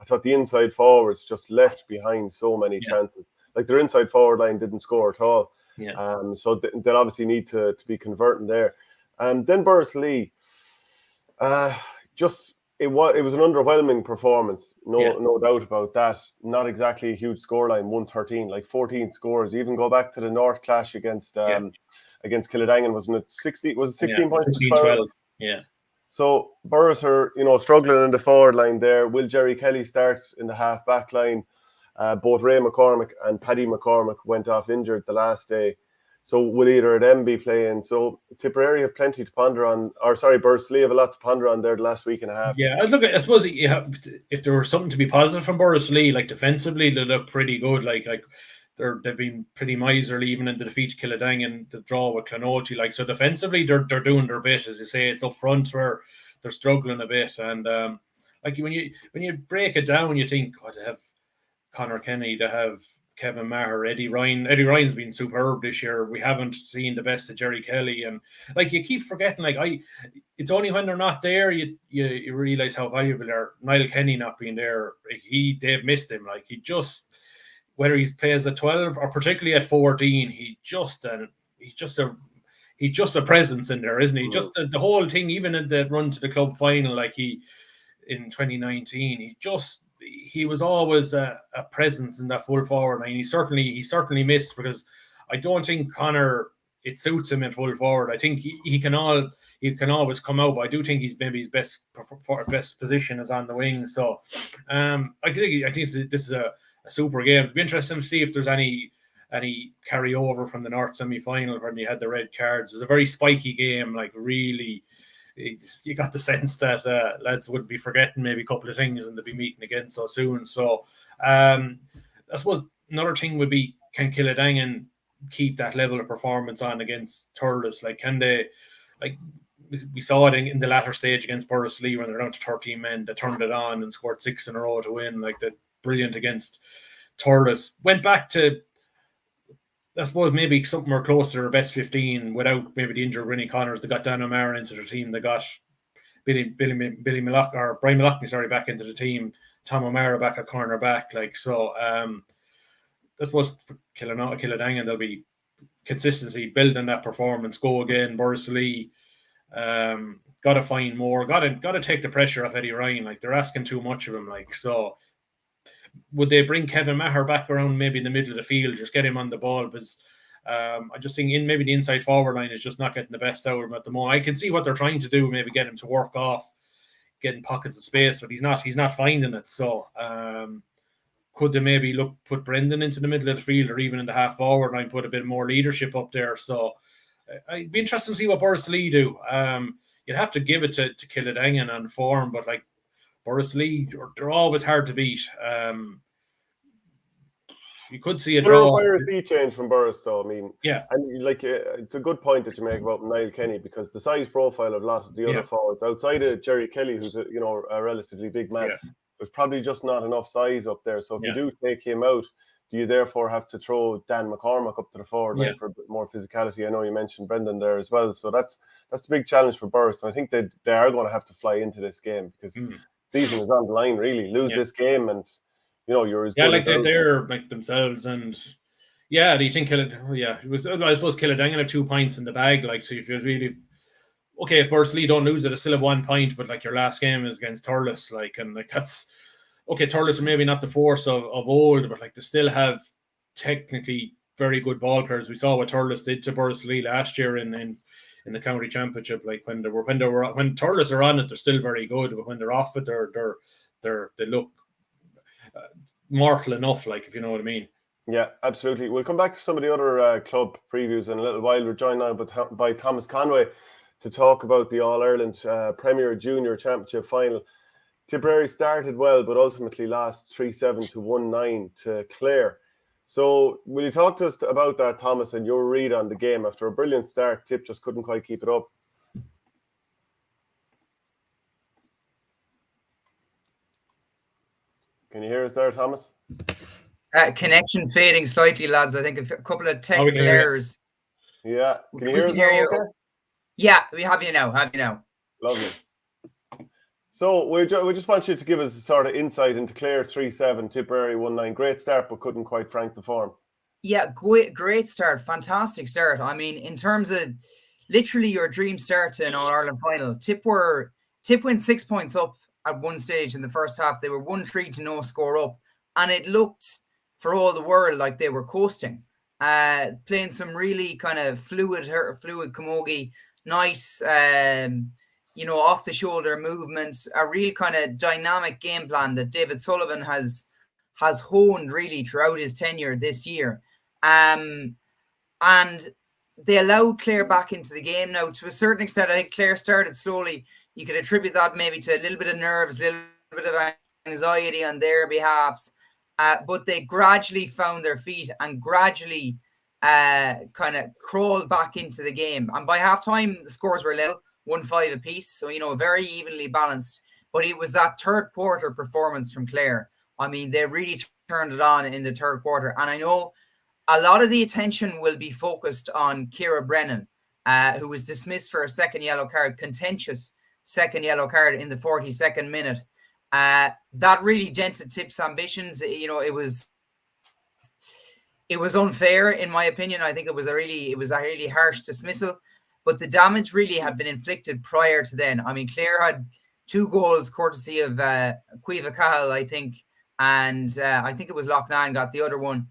I thought the inside forwards just left behind so many chances. Like, their inside forward line didn't score at all. Yeah. So they'll obviously need to be converting there. And then Borrisley, it was an underwhelming performance, no doubt about that. Not exactly a huge scoreline, 113, like 14 scores. Even go back to the North clash against Kildangan, wasn't it 60? Was it 16 points? 16-12. Yeah. So Burris are, struggling in the forward line there. Will Jerry Kelly starts in the half back line? Both Ray McCormick and Paddy McCormick went off injured the last day. So will either of them be playing? So Tipperary have plenty to ponder on, Borrisley have a lot to ponder on there the last week and a half. Yeah, I suppose if there were something to be positive from Borrisley, like, defensively, they look pretty good. Like they've been pretty miserly even in the defeat to Kildangan, the draw with Clonody. Like, so defensively, they're doing their bit, as you say. It's up front where they're struggling a bit, and like, when you break it down, you think, oh, they have Conor Kenny, to have Kevin Maher, Eddie Ryan. Eddie Ryan's been superb this year. We haven't seen the best of Jerry Kelly, and like, you keep forgetting, like, it's only when they're not there you realize how valuable they are. Niall Kenny not being there, like, they've missed him. Like, he just, whether he plays at 12 or particularly at 14, he's just a presence in there, isn't he? Just the whole thing, even in the run to the club final, like, in 2019, he was always a presence in that full forward line. He certainly missed, because I don't think Conor, it suits him in full forward. I think he can always come out, but I do think he's maybe his best position is on the wing. So I think this is a super game. It'd be interesting to see if there's any carryover from the North semi-final when you had the red cards. It was a very spiky game, like, really. You got the sense that lads would be forgetting maybe a couple of things and they'll be meeting again so soon. So I suppose another thing would be, can Kildangan keep that level of performance on against Turles? Like, can they, like, we saw it in the latter stage against Borrisley when they're down to 13 men, they turned it on and scored 6 in a row to win. Like, they're brilliant against Turles. Went back to, I suppose, maybe something more close to their best 15 without maybe the injured Rennie Connors. They got Dan O'Mara into their team. They got Brian Mallockney, back into the team. Tom O'Mara back at corner back. Like, so I suppose for Kildangan, there'll be consistency, building that performance, go again. Borrisley, got to find more. Got to take the pressure off Eddie Ryan. Like, they're asking too much of him. Like, so. Would they bring Kevin Maher back around maybe in the middle of the field, just get him on the ball? Because I just think maybe the inside forward line is just not getting the best out of him at the moment. I can see what they're trying to do, maybe get him to work off, getting pockets of space, but he's not finding it. So could they maybe put Brendan into the middle of the field, or even in the half forward line, put a bit more leadership up there? So I'd be interested to see what Borrisley do. you'd have to give it to Kildangan on form, but like Borrisley, they're always hard to beat. You could see a draw. Where is he changed from Burris, though? I mean, yeah, and like it's a good point that you make about Niall Kenny, because the size profile of a lot of the other forwards outside of Jerry Kelly, who's a relatively big man, there's probably just not enough size up there. So if you do take him out, do you therefore have to throw Dan McCormack up to the forward line for a bit more physicality? I know you mentioned Brendan there as well, so that's the big challenge for Burris. And I think they are going to have to fly into this game, because season is on the line. Really, lose this game and. You're as good like as they're like themselves, and do you think it was, I suppose Kildangan have 2 points in the bag, like, so if you're really okay, if Bursley don't lose it, they still have 1 point, but like your last game is against Thurles, like, and like that's okay. Thurles are maybe not the force of old, but like they still have technically very good ball players. We saw what Thurles did to Bursley last year in the county championship. Like when Thurles are on it, they're still very good, but when they're off it, they look mortal enough, like, if you know what I mean. Yeah, absolutely. We'll come back to some of the other club previews in a little while. We're joined now by Thomas Conway to talk about the All-Ireland Premier Junior Championship final. Tipperary started well, but ultimately lost 3-7 to 1-9 to Clare. So will you talk to us about that, Thomas, and your read on the game? After a brilliant start, Tipp just couldn't quite keep it up. Can you hear us there, Thomas? Connection fading slightly, lads. I think a couple of technical errors. Yeah. Can you hear us now? Okay? Yeah, we have you now. Lovely. So we just want you to give us a sort of insight into Clare 3-7, Tipperary 1-9. Great start, but couldn't quite frank the form. Yeah, great start. Fantastic start. I mean, in terms of literally your dream start to an All-Ireland final, Tipp went 6 points up at one stage in the first half. They were 1-3 to no score up, and it looked for all the world like they were coasting, playing some really kind of fluid camogie, nice, off the shoulder movements, a real kind of dynamic game plan that David Sullivan has honed really throughout his tenure this year, and they allowed Clare back into the game. Now, to a certain extent, I think Clare started slowly. You could attribute that maybe to a little bit of nerves, a little bit of anxiety on their behalfs, but they gradually found their feet and gradually kind of crawled back into the game. And by halftime, the scores were little, 1-5 apiece, so very evenly balanced. But it was that third quarter performance from Clare. I mean, they really turned it on in the third quarter. And I know a lot of the attention will be focused on Ciara Brennan, who was dismissed for a second yellow card, contentious second yellow card in the 42nd minute. That really dented Tipp's ambitions. It was unfair, in my opinion. I think it was a really harsh dismissal, but the damage really had been inflicted prior to then. I mean, Clare had 2 goals courtesy of Cueva Cahill, I think, and I think it was Lockmore got the other one.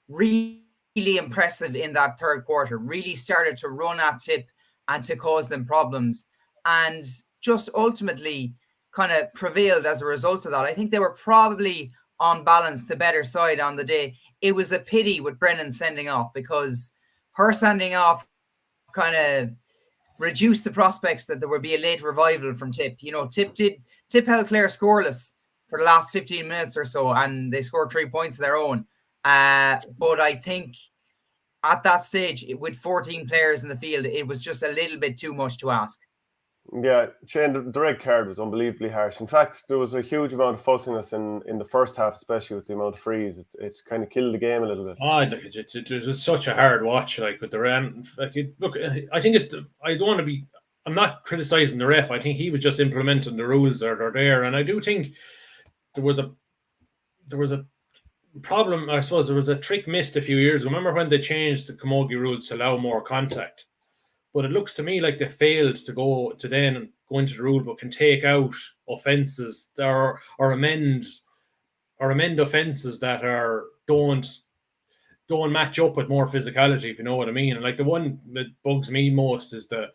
Really impressive in that third quarter. Really started to run at Tipp and to cause them problems, and just ultimately kind of prevailed as a result of that. I think they were probably on balance the better side on the day. It was a pity with Brennan sending off, because her sending off kind of reduced the prospects that there would be a late revival from Tipp. Tipp held Clare scoreless for the last 15 minutes or so, and they scored 3 points of their own. But I think at that stage, with 14 players in the field, it was just a little bit too much to ask. Yeah, Shane, the red card was unbelievably harsh. In fact, there was a huge amount of fussiness in the first half, especially with the amount of frees. It kind of killed the game a little bit. Oh, it was such a hard watch. Like with the ref, look, I think I don't want to be. I'm not criticizing the ref. I think he was just implementing the rules that are there, and I do think there was a problem. I suppose there was a trick missed a few years ago. Remember when they changed the Camogie rules to allow more contact? But it looks to me like they failed to go into the rule book and take out offences or amend offences that don't match up with more physicality, if you know what I mean. And like the one that bugs me most is the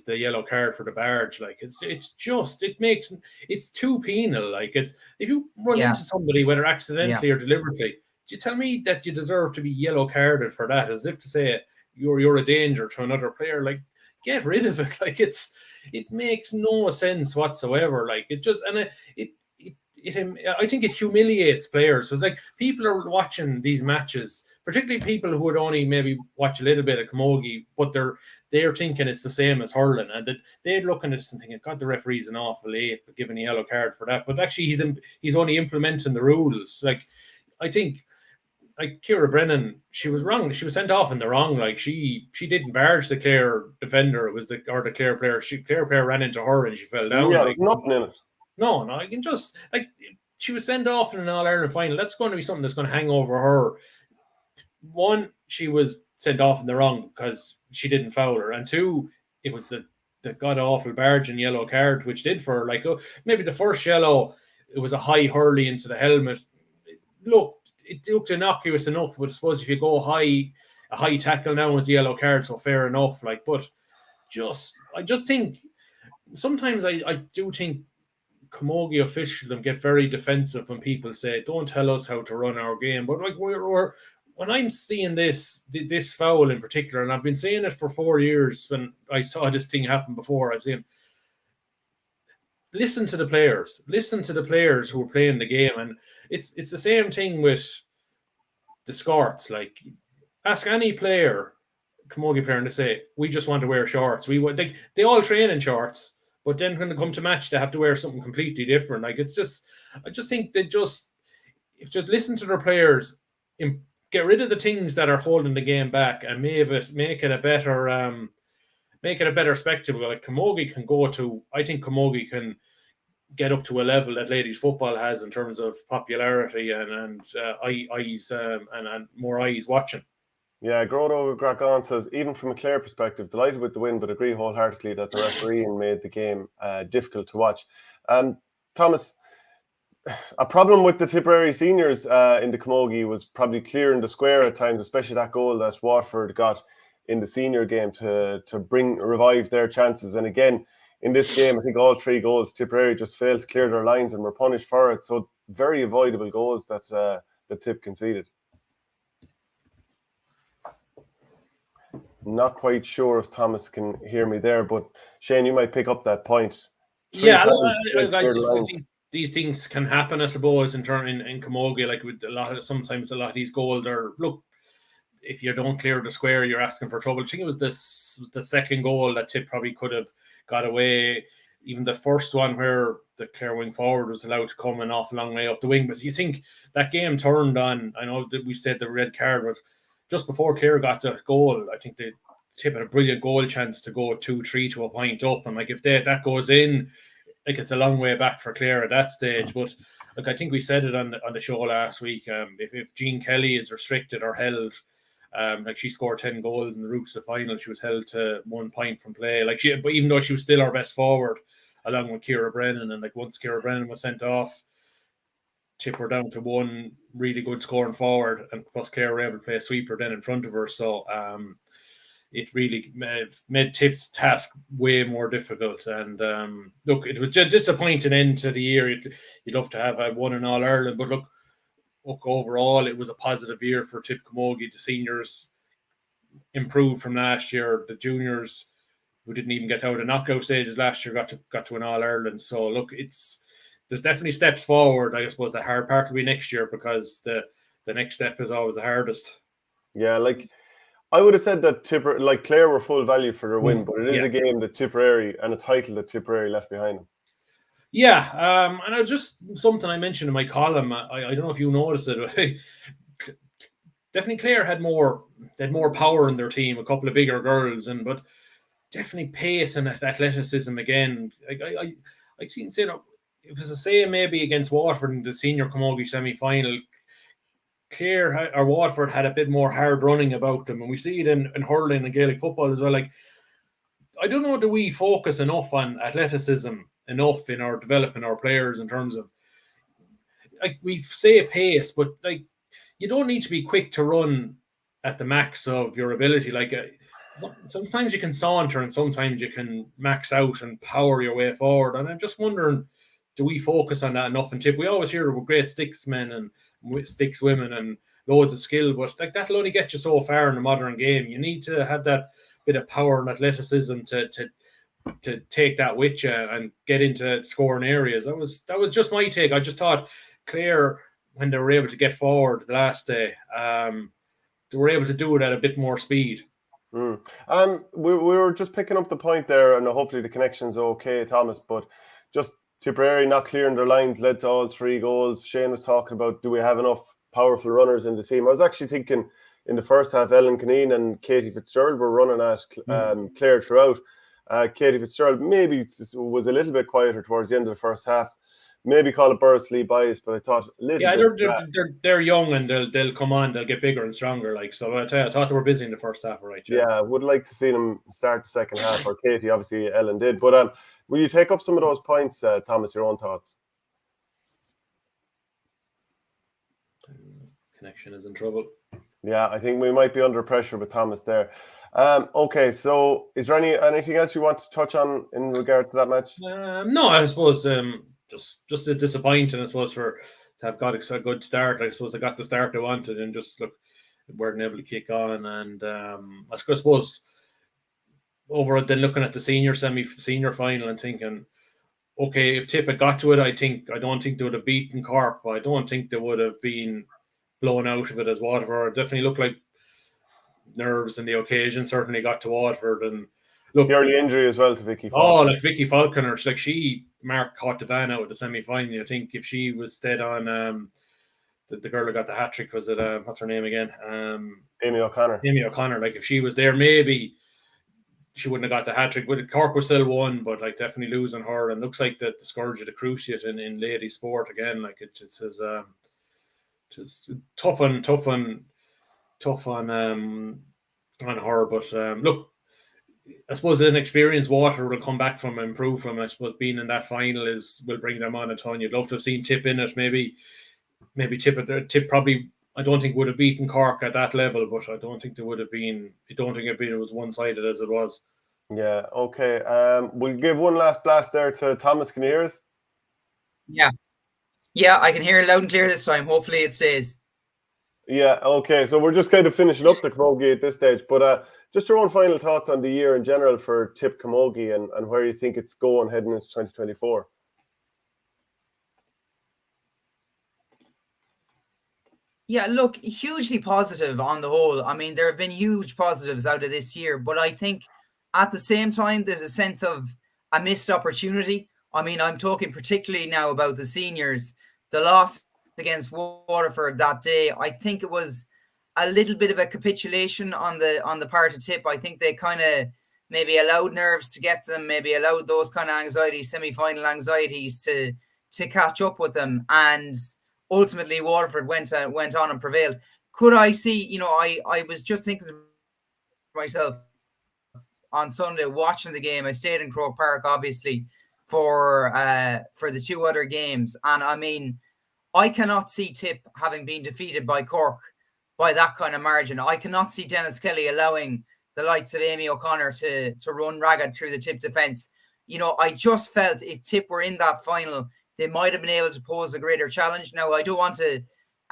yellow card for the barge. Like it's too penal. Like if you run into somebody, whether accidentally or deliberately, do you tell me that you deserve to be yellow carded for that? As if to say you're a danger to another player. Like get rid of it. Like it makes no sense whatsoever. Like it just, and I think it humiliates players because like people are watching these matches, particularly people who would only maybe watch a little bit of Camogie, but they're thinking it's the same as hurling, and that they're looking at this and thinking, God, the referee's an awful late for giving a yellow card for that. But actually, he's only implementing the rules. Like I think. Like Ciara Brennan, she was wrong. She was sent off in the wrong. Like she didn't barge the Clare defender. It was the Clare player. Clare player ran into her and she fell down. Yeah, like, nothing in it. No, I can just like she was sent off in an All-Ireland final. That's going to be something that's going to hang over her. One, she was sent off in the wrong because she didn't foul her, and two, it was the god awful barge and yellow card, which did for her. Like maybe the first yellow, it was a high hurley into the helmet. It looked innocuous enough, but I suppose if you go a high tackle now is the yellow card, so fair enough. Like, but I just think sometimes I do think Camogie officials get very defensive when people say, "Don't tell us how to run our game." But like when I'm seeing this foul in particular, and I've been seeing it for 4 years when I saw this thing happen before, I've seen. Listen to the players. Listen to the players who are playing the game, and it's the same thing with the skirts. Like, ask any player, Camogie player, and they say, "We just want to wear shorts." They all train in shorts, but then when they come to match, they have to wear something completely different. Like I just think they just listen to their players, get rid of the things that are holding the game back, and make it a better. Make it a better spectacle. Like Camogie can go to, I think Camogie can get up to a level that ladies football has in terms of popularity and eyes and more eyes watching. Yeah, Grodo Gracon says, even from a Clare perspective, delighted with the win, but agree wholeheartedly that the refereeing made the game difficult to watch. Thomas, a problem with the Tipperary seniors in the Camogie was probably clear in the square at times, especially that goal that Waterford got in the senior game to revive their chances. And again, in this game, I think all 3 goals, Tipperary just failed to clear their lines and were punished for it. So very avoidable goals that Tipp conceded. Not quite sure if Thomas can hear me there, but Shane, you might pick up that point. Yeah, these things can happen, I suppose, in Camogie. Like with sometimes a lot of these goals are, look, if you don't clear the square, you're asking for trouble. I think it was the second goal that Tipp probably could have got away. Even the first one where the Clare wing forward was allowed to come an awful long way up the wing. But you think that game turned on, I know that we said the red card, but just before Clare got the goal, I think they Tipp had a brilliant goal chance to go 2-3 to a point up. And like if that goes in, like it's a long way back for Clare at that stage. But like I think we said it on the show last week, if Jean Kelly is restricted or held, like she scored 10 goals in the route to the final, she was held to 1 point from play. But even though she was still our best forward, along with Ciara Brennan, and like once Ciara Brennan was sent off, Tipp were down to 1 really good scoring forward, and plus Clare were able to play a sweeper then in front of her. So it really made Tipp's task way more difficult. And look, it was just a disappointing end to the year. You'd love to have won in All Ireland, but look, overall, it was a positive year for Tipp Camogie. The seniors improved from last year. The juniors, who didn't even get out of the knockout stages last year, got to an All Ireland. So look, there's definitely steps forward. I suppose the hard part will be next year, because the next step is always the hardest. Yeah, like I would have said that Clare were full value for their win, but it is a game that Tipperary, and a title that Tipperary left behind them. Yeah, and I just something I mentioned in my column. I don't know if you noticed it. Definitely, Clare had more power in their team. A couple of bigger girls, but definitely pace and athleticism again. I seen say, it was the same maybe against Waterford in the senior Camogie semi-final. Clare or Waterford had a bit more hard running about them, and we see it in hurling and Gaelic football as well. Like, I don't know, do we focus enough on athleticism enough in our developing our players in terms of, like, we say pace, but like you don't need to be quick to run at the max of your ability. Like sometimes you can saunter and sometimes you can max out and power your way forward. And I'm just wondering, do we focus on that enough in Tipp? We always hear we're great sticks men and sticks women and loads of skill, but like that'll only get you so far in the modern game. You need to have that bit of power and athleticism to take that with you and get into scoring areas. That was just my take. I just thought Clare, when they were able to get forward the last day, they were able to do it at a bit more speed. We were just picking up the point there, and hopefully the connection's okay, Thomas, but just Tipperary not clearing their lines led to all 3 goals. Shane was talking about, do we have enough powerful runners in the team? I was actually thinking in the first half, Ellen Kineen and Katie Fitzgerald were running at Clare throughout. Katie Fitzgerald maybe was a little bit quieter towards the end of the first half. Maybe call it Bursley bias, but I thought a little bit. They're young and they'll come on, they'll get bigger and stronger. Like, so I thought they were busy in the first half, right? Yeah, I would like to see them start the second half, or Katie, obviously Ellen did. But will you take up some of those points, Thomas, your own thoughts? Connection is in trouble. Yeah, I think we might be under pressure with Thomas there. Okay, so is there anything else you want to touch on in regard to that match? No, I suppose just a disappointing, I suppose, to have got a good start. I suppose they got the start they wanted and just weren't able to kick on. And I suppose over then looking at the senior final and thinking, okay, if Tipp had got to it, I don't think they would have beaten Cork, but I don't think they would have been blown out of it as Waterford. It definitely looked like nerves and the occasion certainly got to Waterford. And look, the early injury as well to Vicky Falconer. Oh, like Vicky Falconer, she caught the van out of the semi-final. I think if she was stayed on, the girl who got the hat trick, was it what's her name again? Amy O'Connor. Like if she was there, maybe she wouldn't have got the hat trick. But Cork was still won, but like definitely losing her. And looks like the scourge of the cruciate in lady sport again. Like it just is just tough on her. But look, I suppose an experienced Water will come back from and improve from. I suppose being in that final will bring them on a ton. You'd love to have seen Tipp in it. Maybe Tipp probably, I don't think would have beaten Cork at that level, but I don't think there would have been. I don't think it was one-sided as it was. Yeah. Okay. We'll give one last blast there to Thomas. Can you hear us? Yeah, I can hear it loud and clear this time. Hopefully it stays. Yeah, okay. So we're just kind of finishing up the Camogie at this stage. But just your own final thoughts on the year in general for Tipp Camogie and where you think it's going heading into 2024. Yeah, look, hugely positive on the whole. I mean, there have been huge positives out of this year, but I think at the same time, there's a sense of a missed opportunity. I mean, I'm talking particularly now about the seniors. The loss against Waterford that day, I think it was a little bit of a capitulation on the part of Tipp. I think they kind of maybe allowed nerves to get to them, maybe allowed those kind of anxieties, semi-final anxieties to catch up with them. And ultimately, Waterford went on and prevailed. Could I see, I was just thinking to myself on Sunday watching the game. I stayed in Croke Park, obviously, for the 2 other games. And I mean, I cannot see Tipp having been defeated by Cork by that kind of margin. I cannot see Dennis Kelly allowing the likes of Amy O'Connor to run ragged through the Tipp defence. I just felt if Tipp were in that final, they might have been able to pose a greater challenge. Now, I don't want to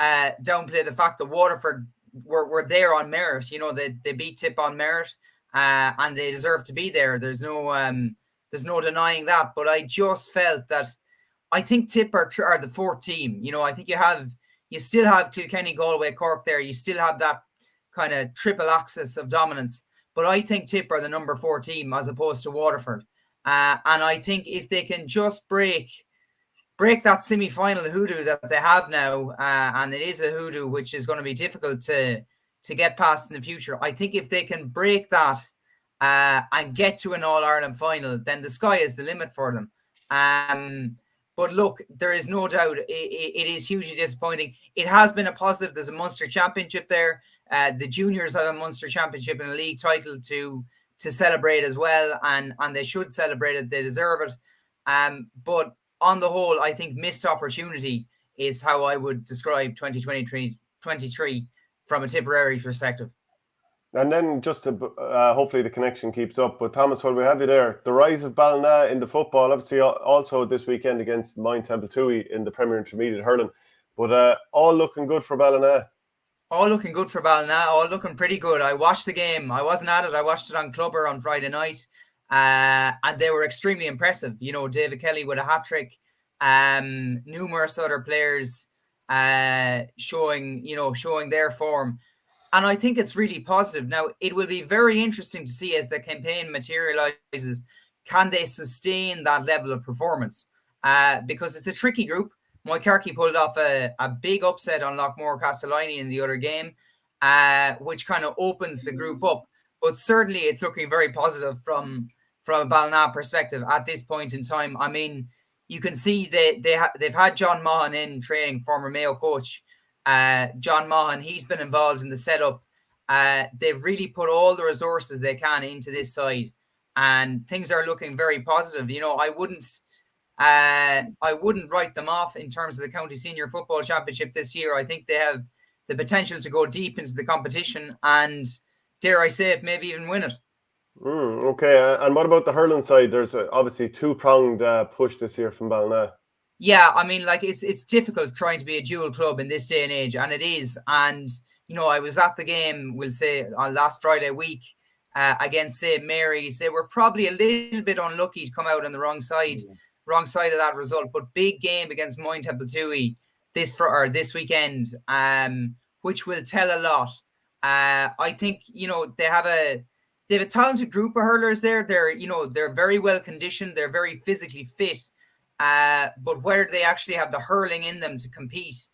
downplay the fact that Waterford were there on merit. They beat Tipp on merit and they deserve to be there. There's no denying that. But I just felt that I think Tipp are the 4th team. I think you still have Kilkenny, Galway, Cork there. You still have that kind of triple axis of dominance. But I think Tipp are the number 4 team as opposed to Waterford. And I think if they can just break that semi-final hoodoo that they have now, and it is a hoodoo which is going to be difficult to get past in the future. I think if they can break that and get to an All-Ireland final, then the sky is the limit for them. But look, there is no doubt it is hugely disappointing. It has been a positive. There's a Munster Championship there. The juniors have a Munster Championship and a league title to celebrate as well, and they should celebrate it. They deserve it. But on the whole, I think missed opportunity is how I would describe 2023 from a Tipperary perspective. And then just to, hopefully the connection keeps up. But Thomas, while we have you there, the rise of Ballina in the football, obviously also this weekend against Mine Temple Tui in the Premier Intermediate Hurling. But all looking good for Ballina. All looking good for Ballina, all looking pretty good. I watched the game. I wasn't at it. I watched it on Clubber on Friday night. And they were extremely impressive. You know, David Kelly with a hat-trick. Numerous other players showing their form. And I think it's really positive. Now, it will be very interesting to see as the campaign materializes, can they sustain that level of performance? Because it's a tricky group. Moycarkey pulled off a big upset on Lockmore Castellini in the other game, which kind of opens the group up. But certainly it's looking very positive from a Ballina perspective at this point in time. I mean, you can see they've had John Maughan in training, former Mayo coach. John Maughan, he's been involved in the setup. They've really put all the resources they can into this side, and things are looking very positive. You know, I wouldn't write them off in terms of the County Senior Football Championship this year. I think they have the potential to go deep into the competition and, dare I say it, maybe even win it. Okay, and what about the hurling side? There's obviously two-pronged push this year from Ballina. Yeah, I mean, like it's difficult trying to be a dual club in this day and age, and it is. And you know, I was at the game, we'll say, on last Friday week against St. Mary's. They were probably a little bit unlucky to come out on the wrong side of that result. But big game against Moyne Temple this weekend, which will tell a lot. I think, you know, they have a talented group of hurlers there. They're very well conditioned. They're very physically fit. But whether they actually have the hurling in them to compete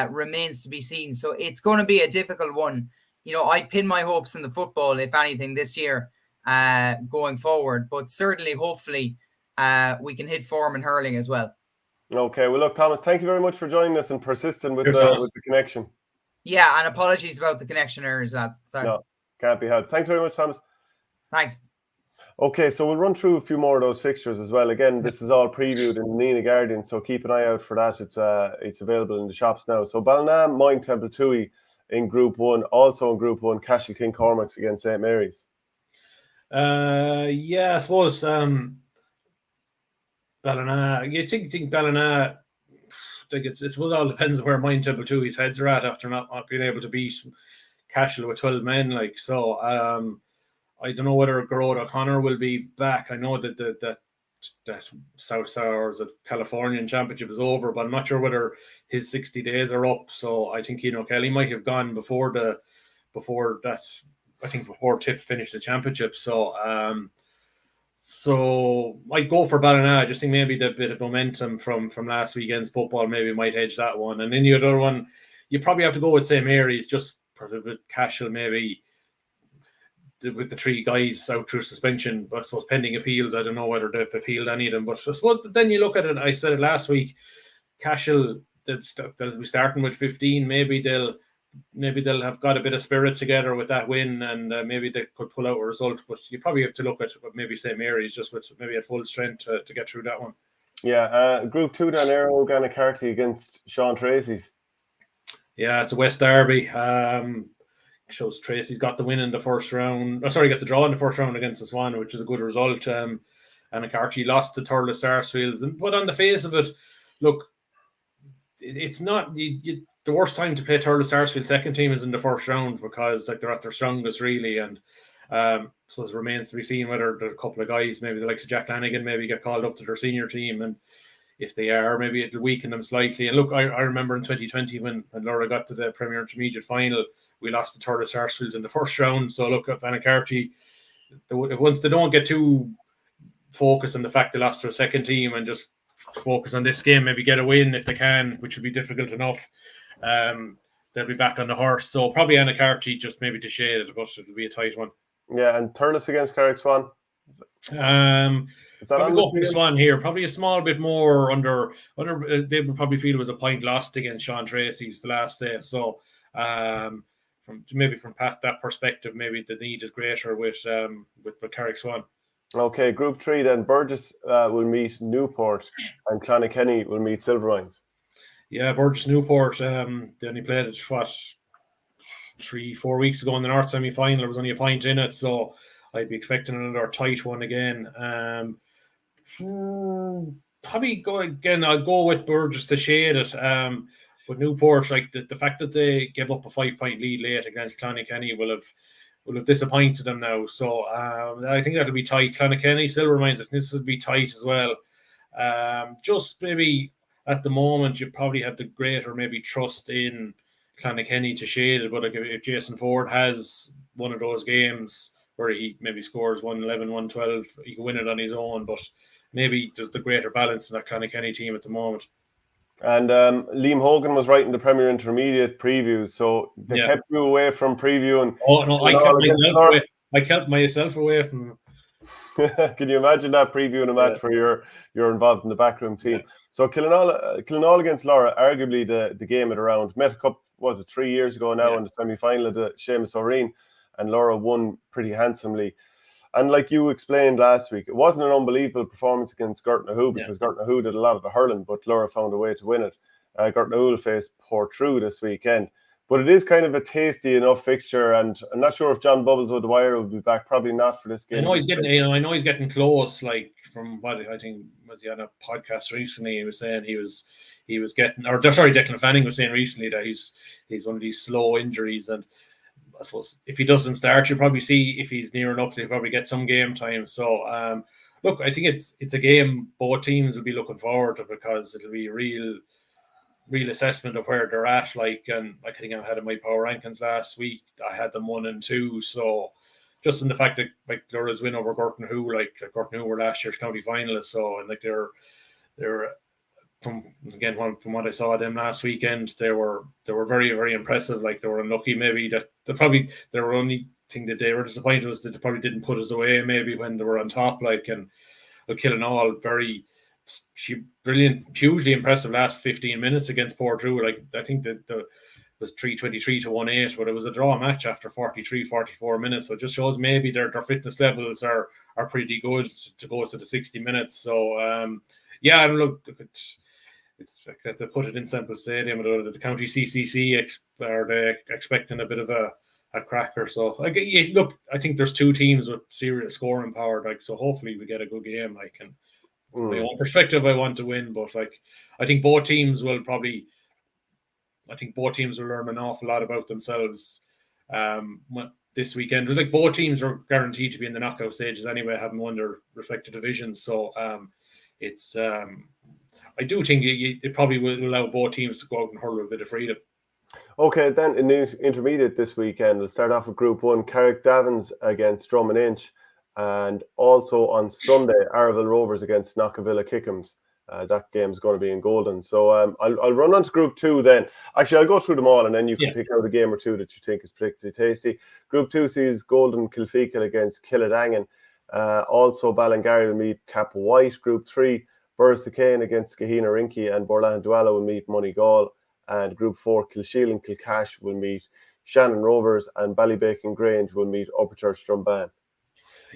remains to be seen. So it's going to be a difficult one. You know, I pin my hopes in the football, if anything, this year going forward. But certainly, hopefully, we can hit form in hurling as well. Okay, well, look, Thomas, thank you very much for joining us and persisting with the connection. Yeah, and apologies about the connection errors. Sorry. No, can't be helped. Thanks very much, Thomas. Thanks. Okay, so we'll run through a few more of those fixtures as well. Again, this is all previewed in the Nina Guardian, so keep an eye out for that. It's available in the shops now. So Ballina, Moyne Temple in Group 1. Also in Group 1, Cashel King Cormac's against St. Mary's. Yeah, I suppose Ballina, you think Ballina, I suppose all depends on where Moyne Temple 2's heads are at after not being able to beat Cashel with 12 men. Like, so I don't know whether Garrod O'Connor will be back. I know that South Sours of Californian Championship is over, but I'm not sure whether his 60 days are up. So I think Kelly might have gone before Tipp finished the championship. So I'd go for Ballina. I just think maybe the bit of momentum from last weekend's football maybe might edge that one. And then the other one, you probably have to go with St. Mary's, just with Cashel maybe with the three guys out through suspension. But I suppose pending appeals, I don't know whether they've appealed any of them. But I suppose then you look at it, I said it last week, Cashel, they'll be starting with 15. Maybe they'll have got a bit of spirit together with that win, and maybe they could pull out a result. But you probably have to look at maybe St. Mary's just with maybe at full strength to get through that one. Yeah, Group 2 down there, O'Ganacarty against Sean Tracy's. Yeah, it's a West Derby. Shows Tracy's got the win in the first round. Got the draw in the first round against the Swan, which is a good result. And Carty lost to Thurles Sarsfields. But on the face of it, look, it's not the worst time to play Thurles Sarsfield second team is in the first round, because like they're at their strongest really. And so it remains to be seen whether there's a couple of guys, maybe the likes of Jack Lanigan, maybe get called up to their senior team, and if they are, maybe it'll weaken them slightly. And look, I remember in 2020 when Laura got to the Premier Intermediate final, we lost to Thurles Sarsfields in the first round. So look, if Anacarty, once they don't get too focused on the fact they lost to a second team and just focus on this game, maybe get a win if they can, which would be difficult enough, they'll be back on the horse. So probably Anacarty just maybe to shade it, but it'll be a tight one. Yeah, and Thurles against Carrick Swan. Probably go for the Swan here. Probably a small bit more under. They would probably feel it was a point lost against Sean Tracy's the last day. So from that perspective, maybe the need is greater with Carrick Swan. Okay, Group 3 then. Burgess will meet Newport, and Clonakilty will meet Silvermines. Yeah, Burgess Newport. They only played it 3-4 weeks ago in the North semi-final. There was only a point in it, so I'd be expecting another tight one again. Probably go again. I'll go with Burgess to shade it. But Newport, like the fact that they gave up a 5-point lead late against Clonakilty will have disappointed them now. So I think that'll be tight. Clonakilty still reminds us this will be tight as well. Just maybe at the moment you probably have the greater maybe trust in Clonakilty to shade it. But like if Jason Ford has one of those games where he maybe scores 111, 112, he can win it on his own. But maybe there's the greater balance in that Clonakilty team at the moment. And Liam Hogan was writing the Premier Intermediate previews, so they kept you away from previewing. Oh no, I kept myself away from. Can you imagine that previewing a match where you're involved in the backroom team? Yeah. So Killinall against Laura, arguably the game at around met a couple, was it 3 years ago now in the semi-final of the Seamus O'Reen, and Laura won pretty handsomely. And like you explained last week, it wasn't an unbelievable performance against Gortnahoe because Gortnahoe did a lot of the hurling, but Laura found a way to win it. Gortnahoe will face Portrue this weekend. But it is kind of a tasty enough fixture, and I'm not sure if John Bubbles O'Dwyer will be back. Probably not for this game. I know he's getting close. Like from what I think was he on a podcast recently, he was saying he was getting, Declan Fanning was saying recently that he's one of these slow injuries, and I suppose if he doesn't start, you'll probably see if he's near enough, he'll probably get some game time. So look, I think it's a game both teams will be looking forward to because it'll be a real assessment of where they're at. Like, and I think I had in my power rankings last week, I had them 1 and 2. So just in the fact that like Laura's win over Gortnahoe, like Gortnahoe were last year's county finalists, so and like they're from what I saw them last weekend, they were very, very impressive. Like they were unlucky maybe that their only thing that they were disappointed was that they probably didn't put us away maybe when they were on top. Like, and Killinall brilliant, hugely impressive last 15 minutes against Portrue. Like I think that was 323 to 1-8, but it was a draw match after 44 minutes. So it just shows maybe their fitness levels are pretty good to go to the 60 minutes. So and look, it's like to put it in Semple Stadium, the county CCC are they expecting a bit of a cracker. So look, I think there's two teams with serious scoring power. Like, so hopefully we get a good game. Like, and from my own perspective, I want to win, but like I think both teams will learn an awful lot about themselves this weekend. It was like both teams are guaranteed to be in the knockout stages anyway, having won their respective divisions. So it's I do think it probably will allow both teams to go out and hurl with a bit of freedom. Okay, then in the intermediate this weekend, we'll start off with Group 1, Carrick Davins against Drum and Inch, and also on Sunday, Arville Rovers against Knockavilla Kickham's. That game's going to be in Golden. So I'll run on to Group 2 then. Actually, I'll go through them all, and then you can pick out a game or two that you think is particularly tasty. Group 2 sees Golden Kilfeacle against Killadangan. Also, Ballingarry will meet Cap White. Group 3, Burrsakane against Skahina Rinky, and Borlahan Douala will meet Moneygall. And Group 4, Kilsheal and Kilcash will meet Shannon Rovers, and Ballybacon Grange will meet Upperchurch Drumban.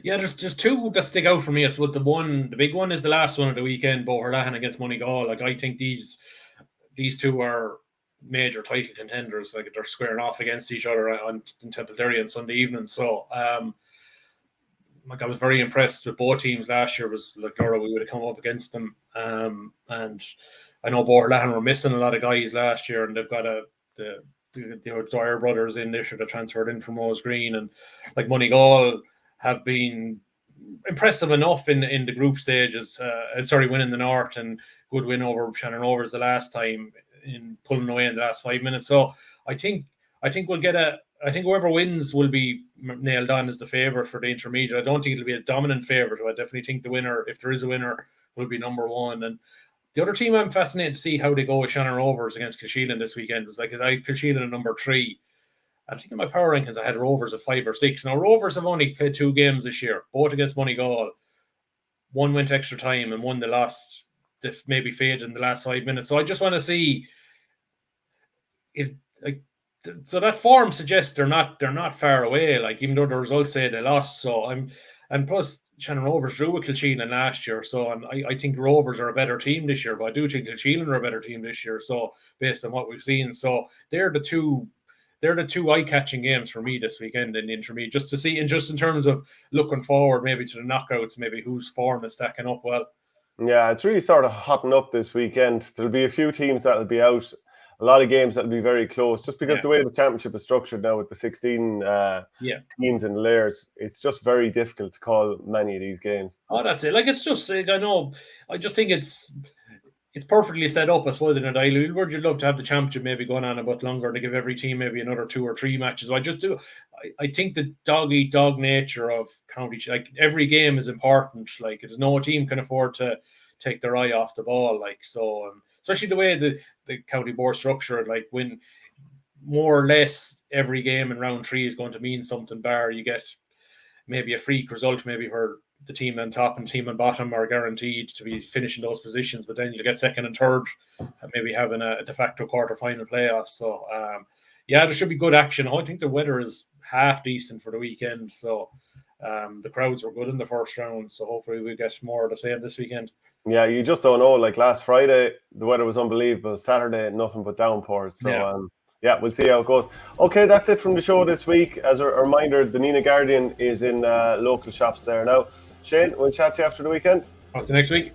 Yeah, there's two that stick out for me. I suppose the big one is the last one of the weekend, Boherlahan against Moneygall. Like I think these two are major title contenders. Like they're squaring off against each other in Tippcast on Sunday evening. So like I was very impressed with both teams last year. Was like Laura, we would have come up against them. And I know Boherlahan were missing a lot of guys last year, and they've got the Dwyer brothers in this year that transferred in from Rose Green, and like Moneygall have been impressive enough in the group stages. Winning the North, and good win over Shannon Rovers the last time in pulling away in the last 5 minutes. So I think we'll get I think whoever wins will be nailed on as the favourite for the intermediate. I don't think it'll be a dominant favourite. I definitely think the winner, if there is a winner, will be number one. And the other team I'm fascinated to see how they go with Shannon Rovers against Kilsheal this weekend. Was like I had Kilsheal at number 3. I think in my power rankings I had Rovers at 5 or 6. Now Rovers have only played 2 games this year, both against Moneygall. One went extra time and one they lost. That maybe faded in the last 5 minutes. So I just want to see if so that form suggests they're not far away. Like even though the results say they lost. So and plus Shannon Rovers drew with Kilshane last year. So I think Rovers are a better team this year, but I do think Kilshane are a better team this year. So based on what we've seen, so they're the two eye-catching games for me this weekend in the intermediate, just to see, and just in terms of looking forward maybe to the knockouts, maybe whose form is stacking up well. Yeah, it's really sort of hotting up this weekend. There'll be a few teams that'll be out. a lot of games that'll be very close, just because Yeah. the way the championship is structured now with the 16 teams and layers, it's just very difficult to call many of these games. Oh, that's it. Like, it's just, I know, I just think it's perfectly set up, I suppose, in an ideal world. You'd love to have the championship maybe going on a bit longer to give every team maybe another 2 or 3 matches. I think the dog-eat-dog nature of county, like, every game is important. Like, there's no team can afford to take their eye off the ball. Like, so, especially the way the county board structured, like, when more or less every game in round 3 is going to mean something, bar you get maybe a freak result, maybe where the team on top and team on bottom are guaranteed to be finishing those positions, but then you'll get second and third, maybe having a de facto quarter-final playoff. So, there should be good action. I think the weather is half decent for the weekend, so the crowds were good in the first round, so hopefully we get more of the same this weekend. Yeah, you just don't know. Like, last Friday, the weather was unbelievable. Saturday, nothing but downpours. So, we'll see how it goes. Okay, that's it from the show this week. As a reminder, the Nina Guardian is in local shops there now. Shane, we'll chat to you after the weekend. Talk to you next week.